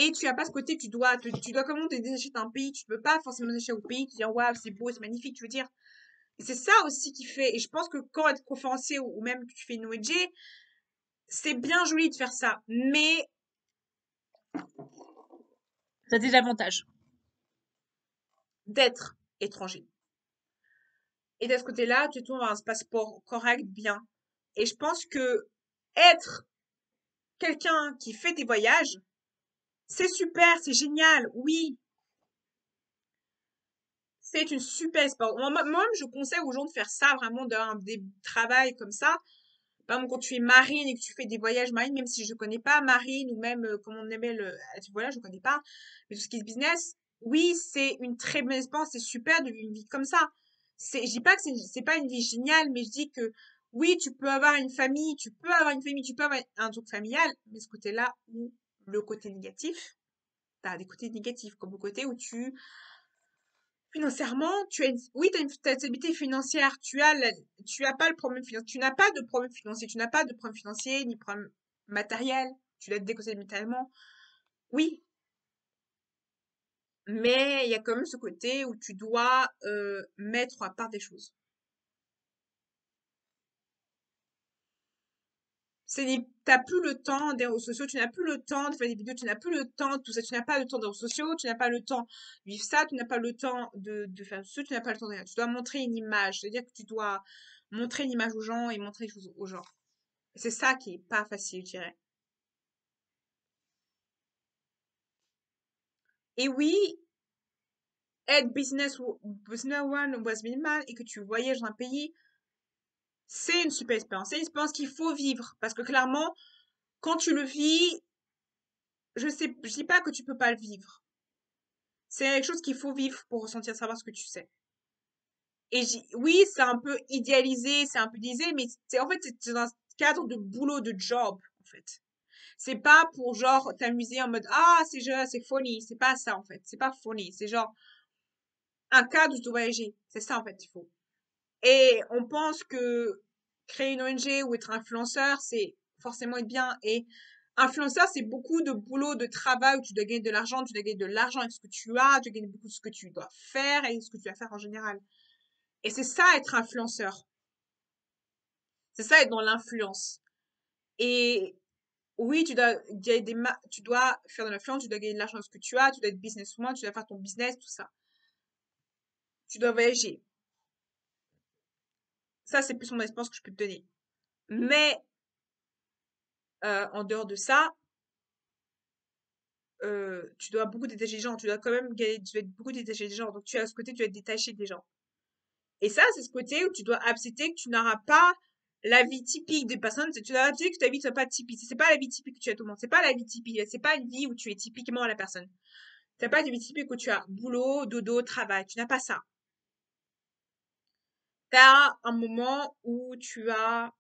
Et tu as pas ce côté, tu dois comment te détacher d'un pays, tu peux pas forcément détacher au pays, te dire, waouh, c'est beau, c'est magnifique, tu veux dire. Et c'est ça aussi qui fait, et je pense que quand être conférencier ou même que tu fais une ONG, c'est bien joli de faire ça, mais ça a des avantages d'être étranger. Et de ce côté-là, tu trouves un passeport correct, bien. Et je pense que être quelqu'un qui fait des voyages, c'est super, c'est génial, oui, c'est une super expérience. Moi, je conseille aux gens de faire ça, vraiment, des travails comme ça. Par exemple, quand tu es marine et que tu fais des voyages marines, même si je ne connais pas marine ou même comment on aimait voilà, je ne connais pas, mais tout ce qui est business, oui, c'est une très bonne expérience, c'est super de vivre une vie comme ça. Je dis pas que c'est pas une vie géniale, mais je dis que oui, tu peux avoir une famille, tu peux avoir un truc familial, mais ce côté-là, ou le côté négatif, t'as des côtés négatifs, comme le côté où financièrement, oui, tu as t'as une stabilité financière, tu as pas le problème financier, tu n'as pas de problème financier, tu n'as pas de problème financier, ni problème matériel, tu dois te décosser matériellement. Oui, mais il y a quand même ce côté où tu dois mettre à part des choses. T'as plus le temps des réseaux sociaux, tu n'as plus le temps de faire des vidéos, tu n'as plus le temps de tout ça, tu n'as pas le temps des réseaux sociaux, tu n'as pas le temps de vivre ça, tu n'as pas le temps de faire ça, tu n'as pas le temps de rien. Tu dois montrer une image, c'est-à-dire que tu dois montrer une image aux gens et montrer les choses aux gens. C'est ça qui est pas facile, je dirais. Et oui, être businesswoman ou businessman et que tu voyages dans un pays, c'est une super expérience. C'est une expérience qu'il faut vivre parce que clairement, quand tu le vis, je dis pas que tu peux pas le vivre. C'est quelque chose qu'il faut vivre pour ressentir, savoir ce que tu sais. Et oui, c'est un peu idéalisé, c'est un peu idéalisé, mais en fait, c'est dans un cadre de boulot, de job, en fait. C'est pas pour genre t'amuser en mode ah c'est funny, c'est pas ça en fait, c'est pas funny, c'est genre un cadre où tu dois voyager, c'est ça en fait il faut. Et on pense que créer une ONG ou être influenceur c'est forcément être bien et influenceur c'est beaucoup de boulot, de travail où tu dois gagner de l'argent, tu dois gagner de l'argent avec ce que tu as, tu dois gagner beaucoup de ce que tu dois faire et ce que tu dois faire en général. Et c'est ça être influenceur, c'est ça être dans l'influence. Et oui, tu dois faire de l'influence, tu dois gagner de l'argent avec ce que tu as, tu dois être businesswoman, tu dois faire ton business, tout ça. Tu dois voyager. Ça, c'est plus mon expérience que je peux te donner. Mais en dehors de ça, tu dois beaucoup détacher des gens. Tu dois quand même gagner, tu dois être beaucoup détaché des gens. Donc, tu as ce côté, tu dois être détaché des gens. Et ça, c'est ce côté où tu dois accepter que tu n'auras pas la vie typique des personnes. Tu dois accepter que ta vie ne soit pas typique. C'est pas la vie typique que tu as tout le monde. C'est pas la vie typique. C'est pas une vie où tu es typiquement la personne. T'as pas une vie typique où tu as boulot, dodo, travail. Tu n'as pas ça. T'as un moment où tu as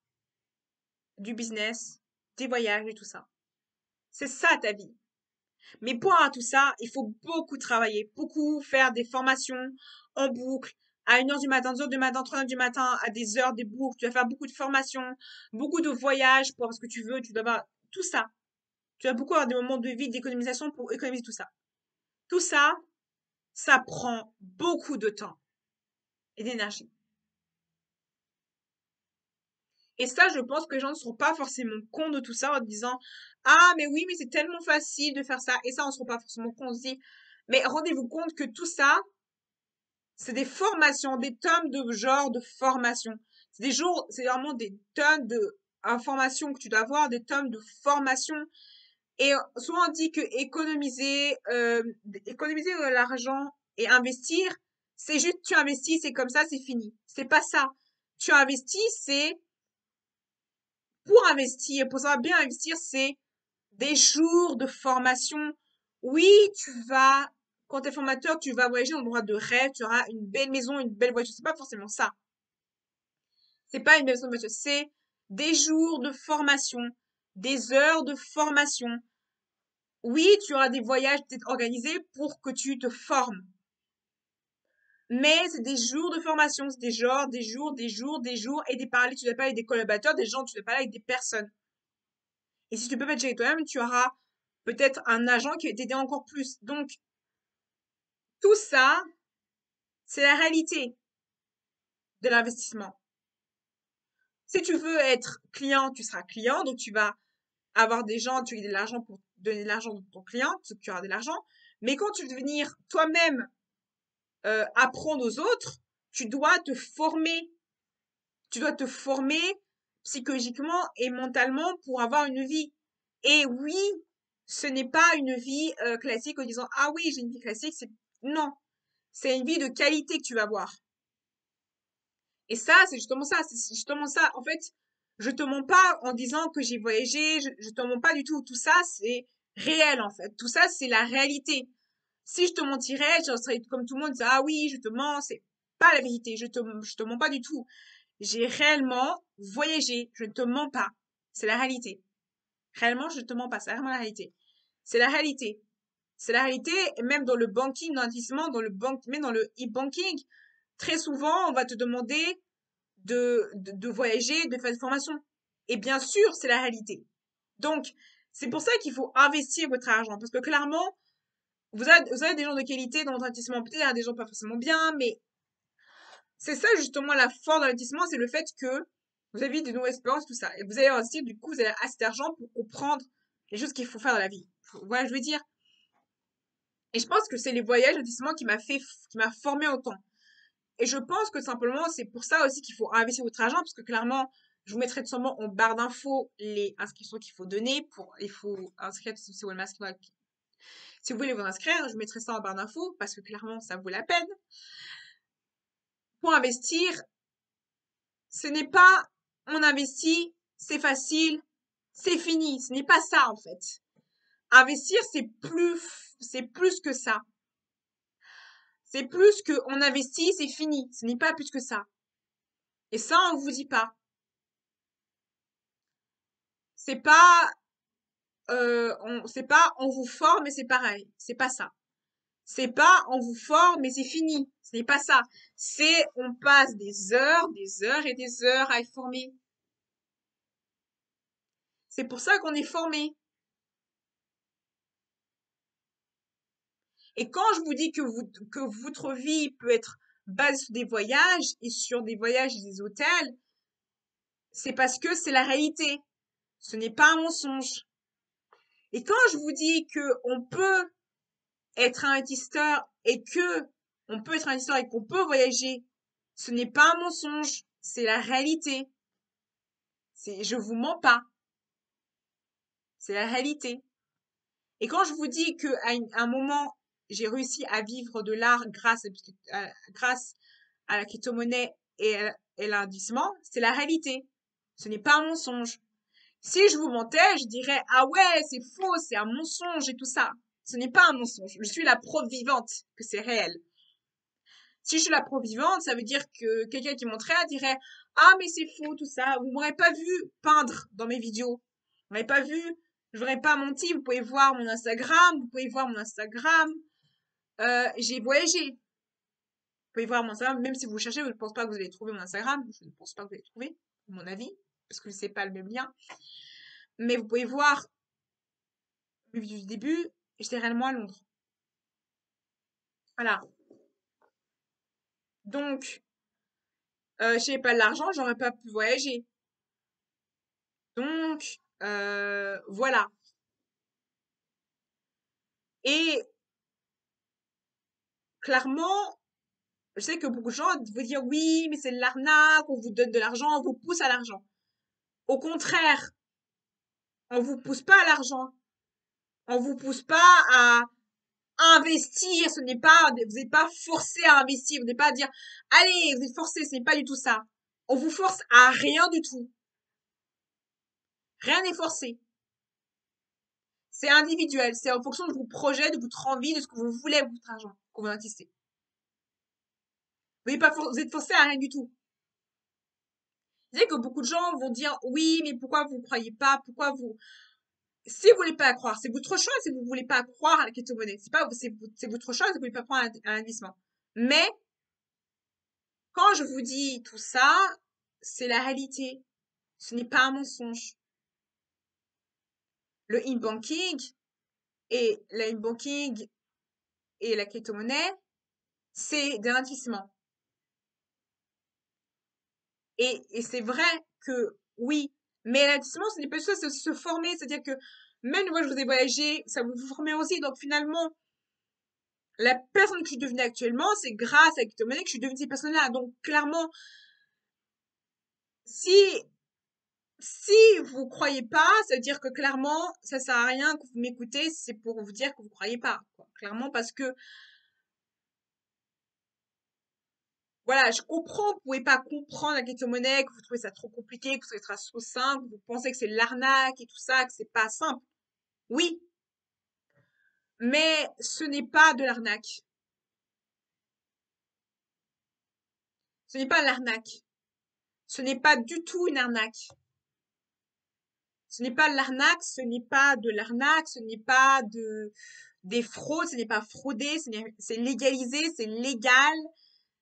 du business, des voyages et tout ça. C'est ça ta vie. Mais pour avoir tout ça, il faut beaucoup travailler, beaucoup faire des formations en boucle, à 1 heure du matin, 2 heures du matin, 3 heures du matin, à des heures, des boucles. Tu vas faire beaucoup de formations, beaucoup de voyages pour avoir ce que tu veux. Tu dois avoir tout ça. Tu vas beaucoup avoir des moments de vie, d'économisation pour économiser tout ça. Tout ça, ça prend beaucoup de temps et d'énergie. Et ça, je pense que les gens ne se rendent pas forcément compte de tout ça en disant, ah, mais oui, mais c'est tellement facile de faire ça. Et ça, on se rend pas forcément compte. On se dit, mais rendez-vous compte que tout ça, c'est des formations, des tomes de genre de formation. C'est vraiment des tonnes de informations que tu dois avoir, des tomes de formation. Et souvent on dit que économiser l'argent et investir, c'est juste tu investis, c'est comme ça, c'est fini. C'est pas ça. Tu investis, c'est pour investir, pour savoir bien investir, c'est des jours de formation. Oui, quand tu es formateur, tu vas voyager dans un endroit de rêve, tu auras une belle maison, une belle voiture. C'est pas forcément ça. C'est pas une belle maison, de voiture. C'est des jours de formation, des heures de formation. Oui, tu auras des voyages peut-être organisés pour que tu te formes. Mais c'est des jours de formation, c'est des jours, et des parler, tu dois parler avec des collaborateurs, des gens, tu dois parler avec des personnes. Et si tu peux pas te gérer toi-même, tu auras peut-être un agent qui va t'aider encore plus. Donc, tout ça, c'est la réalité de l'investissement. Si tu veux être client, tu seras client, donc tu vas avoir des gens, tu as de l'argent pour donner de l'argent à ton client, tu auras de l'argent. Mais quand tu veux devenir toi-même apprendre aux autres, tu dois te former. Tu dois te former psychologiquement et mentalement pour avoir une vie. Et oui, ce n'est pas une vie classique en disant ah oui, j'ai une vie classique. C'est non, c'est une vie de qualité que tu vas avoir. Et ça, c'est justement ça. C'est justement ça. En fait, je te mens pas en disant que j'ai voyagé. Je te mens pas du tout. Tout ça, c'est réel en fait. Tout ça, c'est la réalité. Si je te mentirais, je serais comme tout le monde, ah oui, je te mens. C'est pas la vérité. Je te mens pas du tout. J'ai réellement voyagé. Je ne te mens pas. C'est la réalité. Réellement, je ne te mens pas. C'est vraiment la réalité. C'est la réalité. C'est la réalité. Et même dans le banking, dans l'investissement, même dans le e-banking, très souvent, on va te demander de voyager, de faire des formations. Et bien sûr, c'est la réalité. Donc, c'est pour ça qu'il faut investir votre argent. Parce que clairement, vous avez des gens de qualité dans votre investissement. Peut-être il y a des gens pas forcément bien, mais c'est ça justement la force de l'investissement, c'est le fait que vous avez des nouvelles expériences, tout ça. Et vous allez investir, du coup, vous avez assez d'argent pour comprendre les choses qu'il faut faire dans la vie. Voilà, je veux dire. Et je pense que c'est les voyages, l'investissement qui m'a formé autant. Et je pense que simplement, c'est pour ça aussi qu'il faut investir votre argent, parce que clairement, je vous mettrai tout simplement en barre d'infos les inscriptions qu'il faut donner il faut inscrire sur Wellmask. Si vous voulez vous inscrire, je mettrai ça en barre d'infos, parce que clairement, ça vaut la peine. Pour investir, ce n'est pas on investit, c'est facile, c'est fini. Ce n'est pas ça, en fait. Investir, c'est plus que ça. C'est plus que on investit, c'est fini. Ce n'est pas plus que ça. Et ça, on vous dit pas. C'est pas, c'est pas on vous forme et c'est pareil. C'est pas ça. C'est pas on vous forme et c'est fini. Ce n'est pas ça. C'est on passe des heures et des heures à être formé. C'est pour ça qu'on est formé. Et quand je vous dis que votre vie peut être basée sur des voyages et sur des voyages et des hôtels, c'est parce que c'est la réalité. Ce n'est pas un mensonge. Et quand je vous dis que on peut être un investisseur et que on peut être un investisseur et qu'on peut voyager, ce n'est pas un mensonge, c'est la réalité. Je vous mens pas, c'est la réalité. Et quand je vous dis que à un moment j'ai réussi à vivre de l'art grâce à la crypto-monnaie et l'investissement, c'est la réalité. Ce n'est pas un mensonge. Si je vous mentais, je dirais, ah ouais, c'est faux, c'est un mensonge et tout ça. Ce n'est pas un mensonge. Je suis la preuve vivante que c'est réel. Si je suis la preuve vivante, ça veut dire que quelqu'un qui montrait dirait, ah mais c'est faux tout ça. Vous m'aurez pas vu peindre dans mes vidéos. Vous m'aurez pas vu. Je n'aurais pas menti. Vous pouvez voir mon Instagram. Vous pouvez voir mon Instagram. J'ai voyagé. Vous pouvez voir mon Instagram, même si vous cherchez, je ne pense pas que vous allez trouver mon Instagram. Je ne pense pas que vous allez trouver, à mon avis, parce que c'est pas le même lien. Mais vous pouvez voir mes vidéos du début, j'étais réellement à Londres. Voilà. Donc, si j'avais pas de l'argent, j'aurais pas pu voyager. Donc, voilà. Et clairement, je sais que beaucoup de gens vont dire oui, mais c'est de l'arnaque, on vous donne de l'argent, on vous pousse à l'argent. Au contraire, on vous pousse pas à l'argent. On vous pousse pas à investir. Ce n'est pas, vous n'êtes pas forcé à investir. Vous n'êtes pas à dire, allez, vous êtes forcé. Ce n'est pas du tout ça. On vous force à rien du tout. Rien n'est forcé. C'est individuel. C'est en fonction de vos projets, de votre envie, de ce que vous voulez avec votre argent, qu'on va investir. Vous êtes forcé à rien du tout. Vous savez que beaucoup de gens vont dire, oui, mais pourquoi vous ne croyez pas? Si vous voulez pas croire, c'est votre choix si vous voulez pas croire à la crypto-monnaie. C'est votre choix si vous voulez pas croire à l'investissement. Mais, quand je vous dis tout ça, c'est la réalité. Ce n'est pas un mensonge. Le e-banking, Et l'in banking et la crypto-monnaie, c'est de l'investissement. Et c'est vrai que oui, mais l'investissement, ce n'est pas ça, c'est se former. C'est-à-dire que même moi, je vous ai voyagé, ça vous former aussi. Donc finalement, la personne que je suis devenue actuellement, c'est grâce à la crypto-monnaie que je suis devenue cette personne-là. Donc clairement, si si vous croyez pas, ça veut dire que clairement, ça sert à rien que vous m'écoutez, c'est pour vous dire que vous croyez pas, quoi. Clairement, parce que voilà, je comprends, vous pouvez pas comprendre la crypto-monnaie, que vous trouvez ça trop compliqué, que vous trouvez ça trop simple, que vous pensez que c'est l'arnaque et tout ça, que c'est pas simple. Oui, mais ce n'est pas de l'arnaque. Ce n'est pas l'arnaque. Ce n'est pas du tout une arnaque. Ce n'est pas l'arnaque, ce n'est pas de l'arnaque, ce n'est pas des fraudes, ce n'est pas fraudé, c'est légalisé, c'est légal.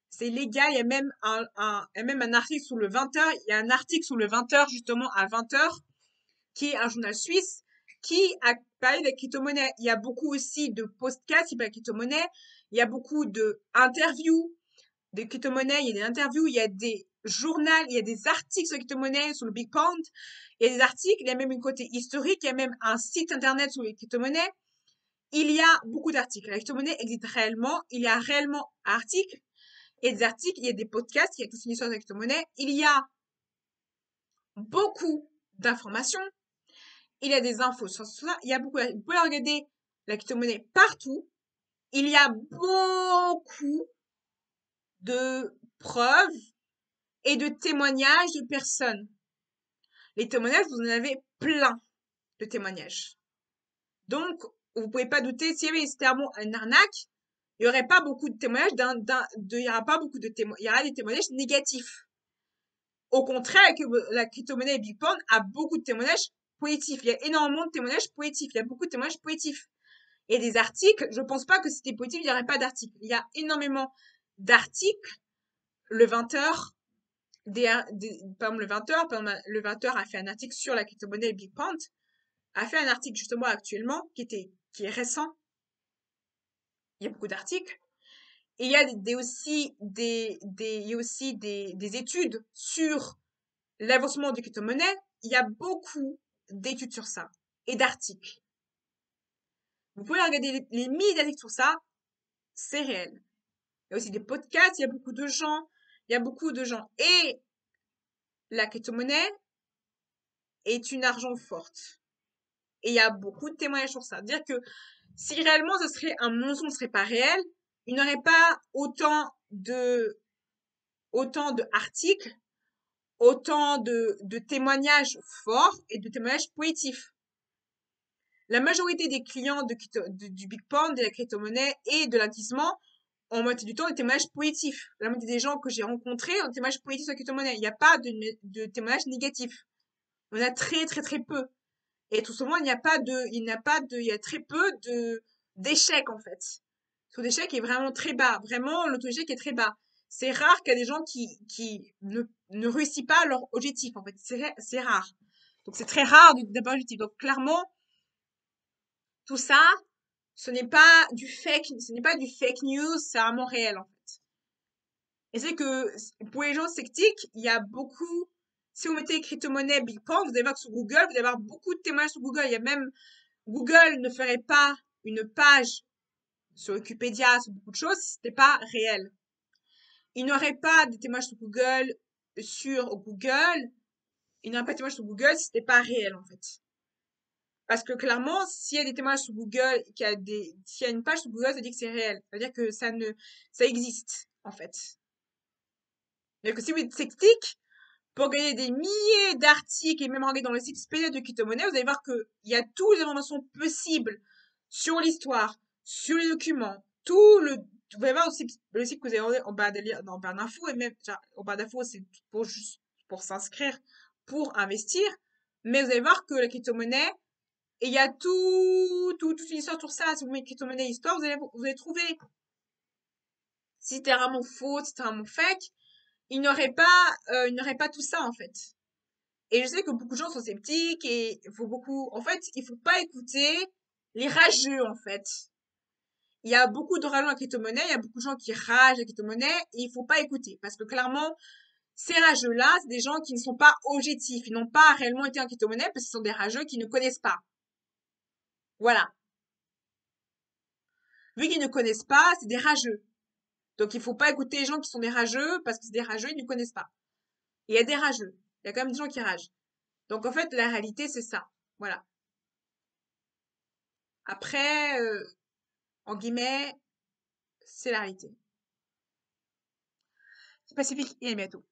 C'est légal, il y a même il y a même un article sous le 20h, il y a un article sous le 20h, justement, à 20h, qui est un journal suisse, qui a parlé de la crypto-monnaie. Il y a beaucoup aussi de podcasts qui parlent de crypto-monnaie. Il y a beaucoup d'interviews de crypto-monnaie. Il y a des interviews, il y a des journaux, il y a des articles sur la crypto-monnaie, sur le Big Pond. Il y a des articles, il y a même une côté historique, il y a même un site internet sur les crypto-monnaies. Il y a beaucoup d'articles. La crypto-monnaie existe réellement. Il y a réellement articles et des articles, il y a des podcasts, il y a toute une histoire de la crypto-monnaie. Il y a beaucoup d'informations. Il y a des infos sur ça. Il y a beaucoup, vous pouvez regarder la crypto-monnaie partout. Il y a beaucoup de preuves et de témoignages de personnes. Les témoignages, vous en avez plein de témoignages. Donc, vous pouvez pas douter, si c'était une arnaque, il y aurait pas beaucoup de témoignages il y aura pas beaucoup de témoignages, il y aura des témoignages négatifs. Au contraire, que la crypto-monnaie Big Pond a beaucoup de témoignages positifs. Il y a énormément de témoignages positifs. Il y a beaucoup de témoignages positifs. Et des articles, je pense pas que c'était positif, il n'y aurait pas d'articles. Il y a énormément d'articles. Le 20h, par exemple, le 20h, le 20h a fait un article sur la crypto-monnaie Big Pond, a fait un article justement actuellement qui est récent. Il y a beaucoup d'articles. Et il y a il y a aussi des études sur l'avancement des crypto-monnaies. Il y a beaucoup d'études sur ça et d'articles. Vous pouvez regarder les milliers d'articles sur ça, c'est réel. Il y a aussi des podcasts, il y a beaucoup de gens, il y a beaucoup de gens. Et la crypto-monnaie est une argent forte. Et il y a beaucoup de témoignages sur ça. Dire que si réellement ce serait un mensonge, ce serait pas réel, il n'y aurait pas autant de articles, autant de témoignages forts et de témoignages positifs. La majorité des clients du Big Pond, de la crypto-monnaie et de l'investissement ont moitié du temps des témoignages positifs. La moitié des gens que j'ai rencontrés ont des témoignages positifs sur la crypto-monnaie. Il n'y a pas de témoignages négatifs. On a très, très, très peu. Et tout souvent, il y a très peu d'échecs, en fait. Le taux d'échec est vraiment très bas. Vraiment, le taux d'échec est très bas. C'est rare qu'il y ait des gens qui ne réussissent pas leur objectif, en fait. C'est rare. Donc, c'est très rare d'avoir un objectif. Donc, clairement, tout ça, ce n'est pas du fake news, c'est vraiment réel, en fait. Et c'est que, pour les gens sceptiques, il y a beaucoup, si vous mettez crypto-monnaie Bitcoin, vous allez voir que sur Google, vous allez avoir beaucoup de témoignages sur Google. Il y a même, Google ne ferait pas une page sur Wikipédia, sur beaucoup de choses, si c'était pas réel. Il n'y aurait pas de témoignages sur Google, il n'y aurait pas de témoignages sur Google si c'était pas réel, en fait. Parce que clairement, s'il y a des témoignages sur Google, s'il y a une page sur Google, ça dit que c'est réel. Ça veut dire que ça existe, en fait. C'est-à-dire que si vous êtes sceptique, pour gagner des milliers d'articles et même regarder dans le site spécial de crypto-monnaie, vous allez voir qu'il y a toutes les informations possibles sur l'histoire, sur les documents, vous allez voir aussi le site que vous avez en bas en barre d'infos et même, en barre d'infos, c'est juste pour s'inscrire, pour investir. Mais vous allez voir que la crypto-monnaie, et il y a toute une histoire sur ça. Si vous mettez crypto-monnaie histoire, vous allez trouver si c'était vraiment faux, si c'était vraiment fake. Il n'y aurait pas tout ça, en fait. Et je sais que beaucoup de gens sont sceptiques et il faut beaucoup, en fait, il faut pas écouter les rageux, en fait. Il y a beaucoup de rageux en crypto-monnaie, il y a beaucoup de gens qui ragent la crypto-monnaie et il faut pas écouter parce que clairement, ces rageux-là, c'est des gens qui ne sont pas objectifs, ils n'ont pas réellement été en crypto-monnaie parce que ce sont des rageux qui ne connaissent pas. Voilà. Vu qu'ils ne connaissent pas, c'est des rageux. Donc il faut pas écouter les gens qui sont des rageux parce que c'est des rageux, ils ne connaissent pas. Et il y a des rageux. Il y a quand même des gens qui ragent. Donc en fait, la réalité, c'est ça. Voilà. Après, en guillemets, c'est la réalité. C'est Pacifique et à bientôt.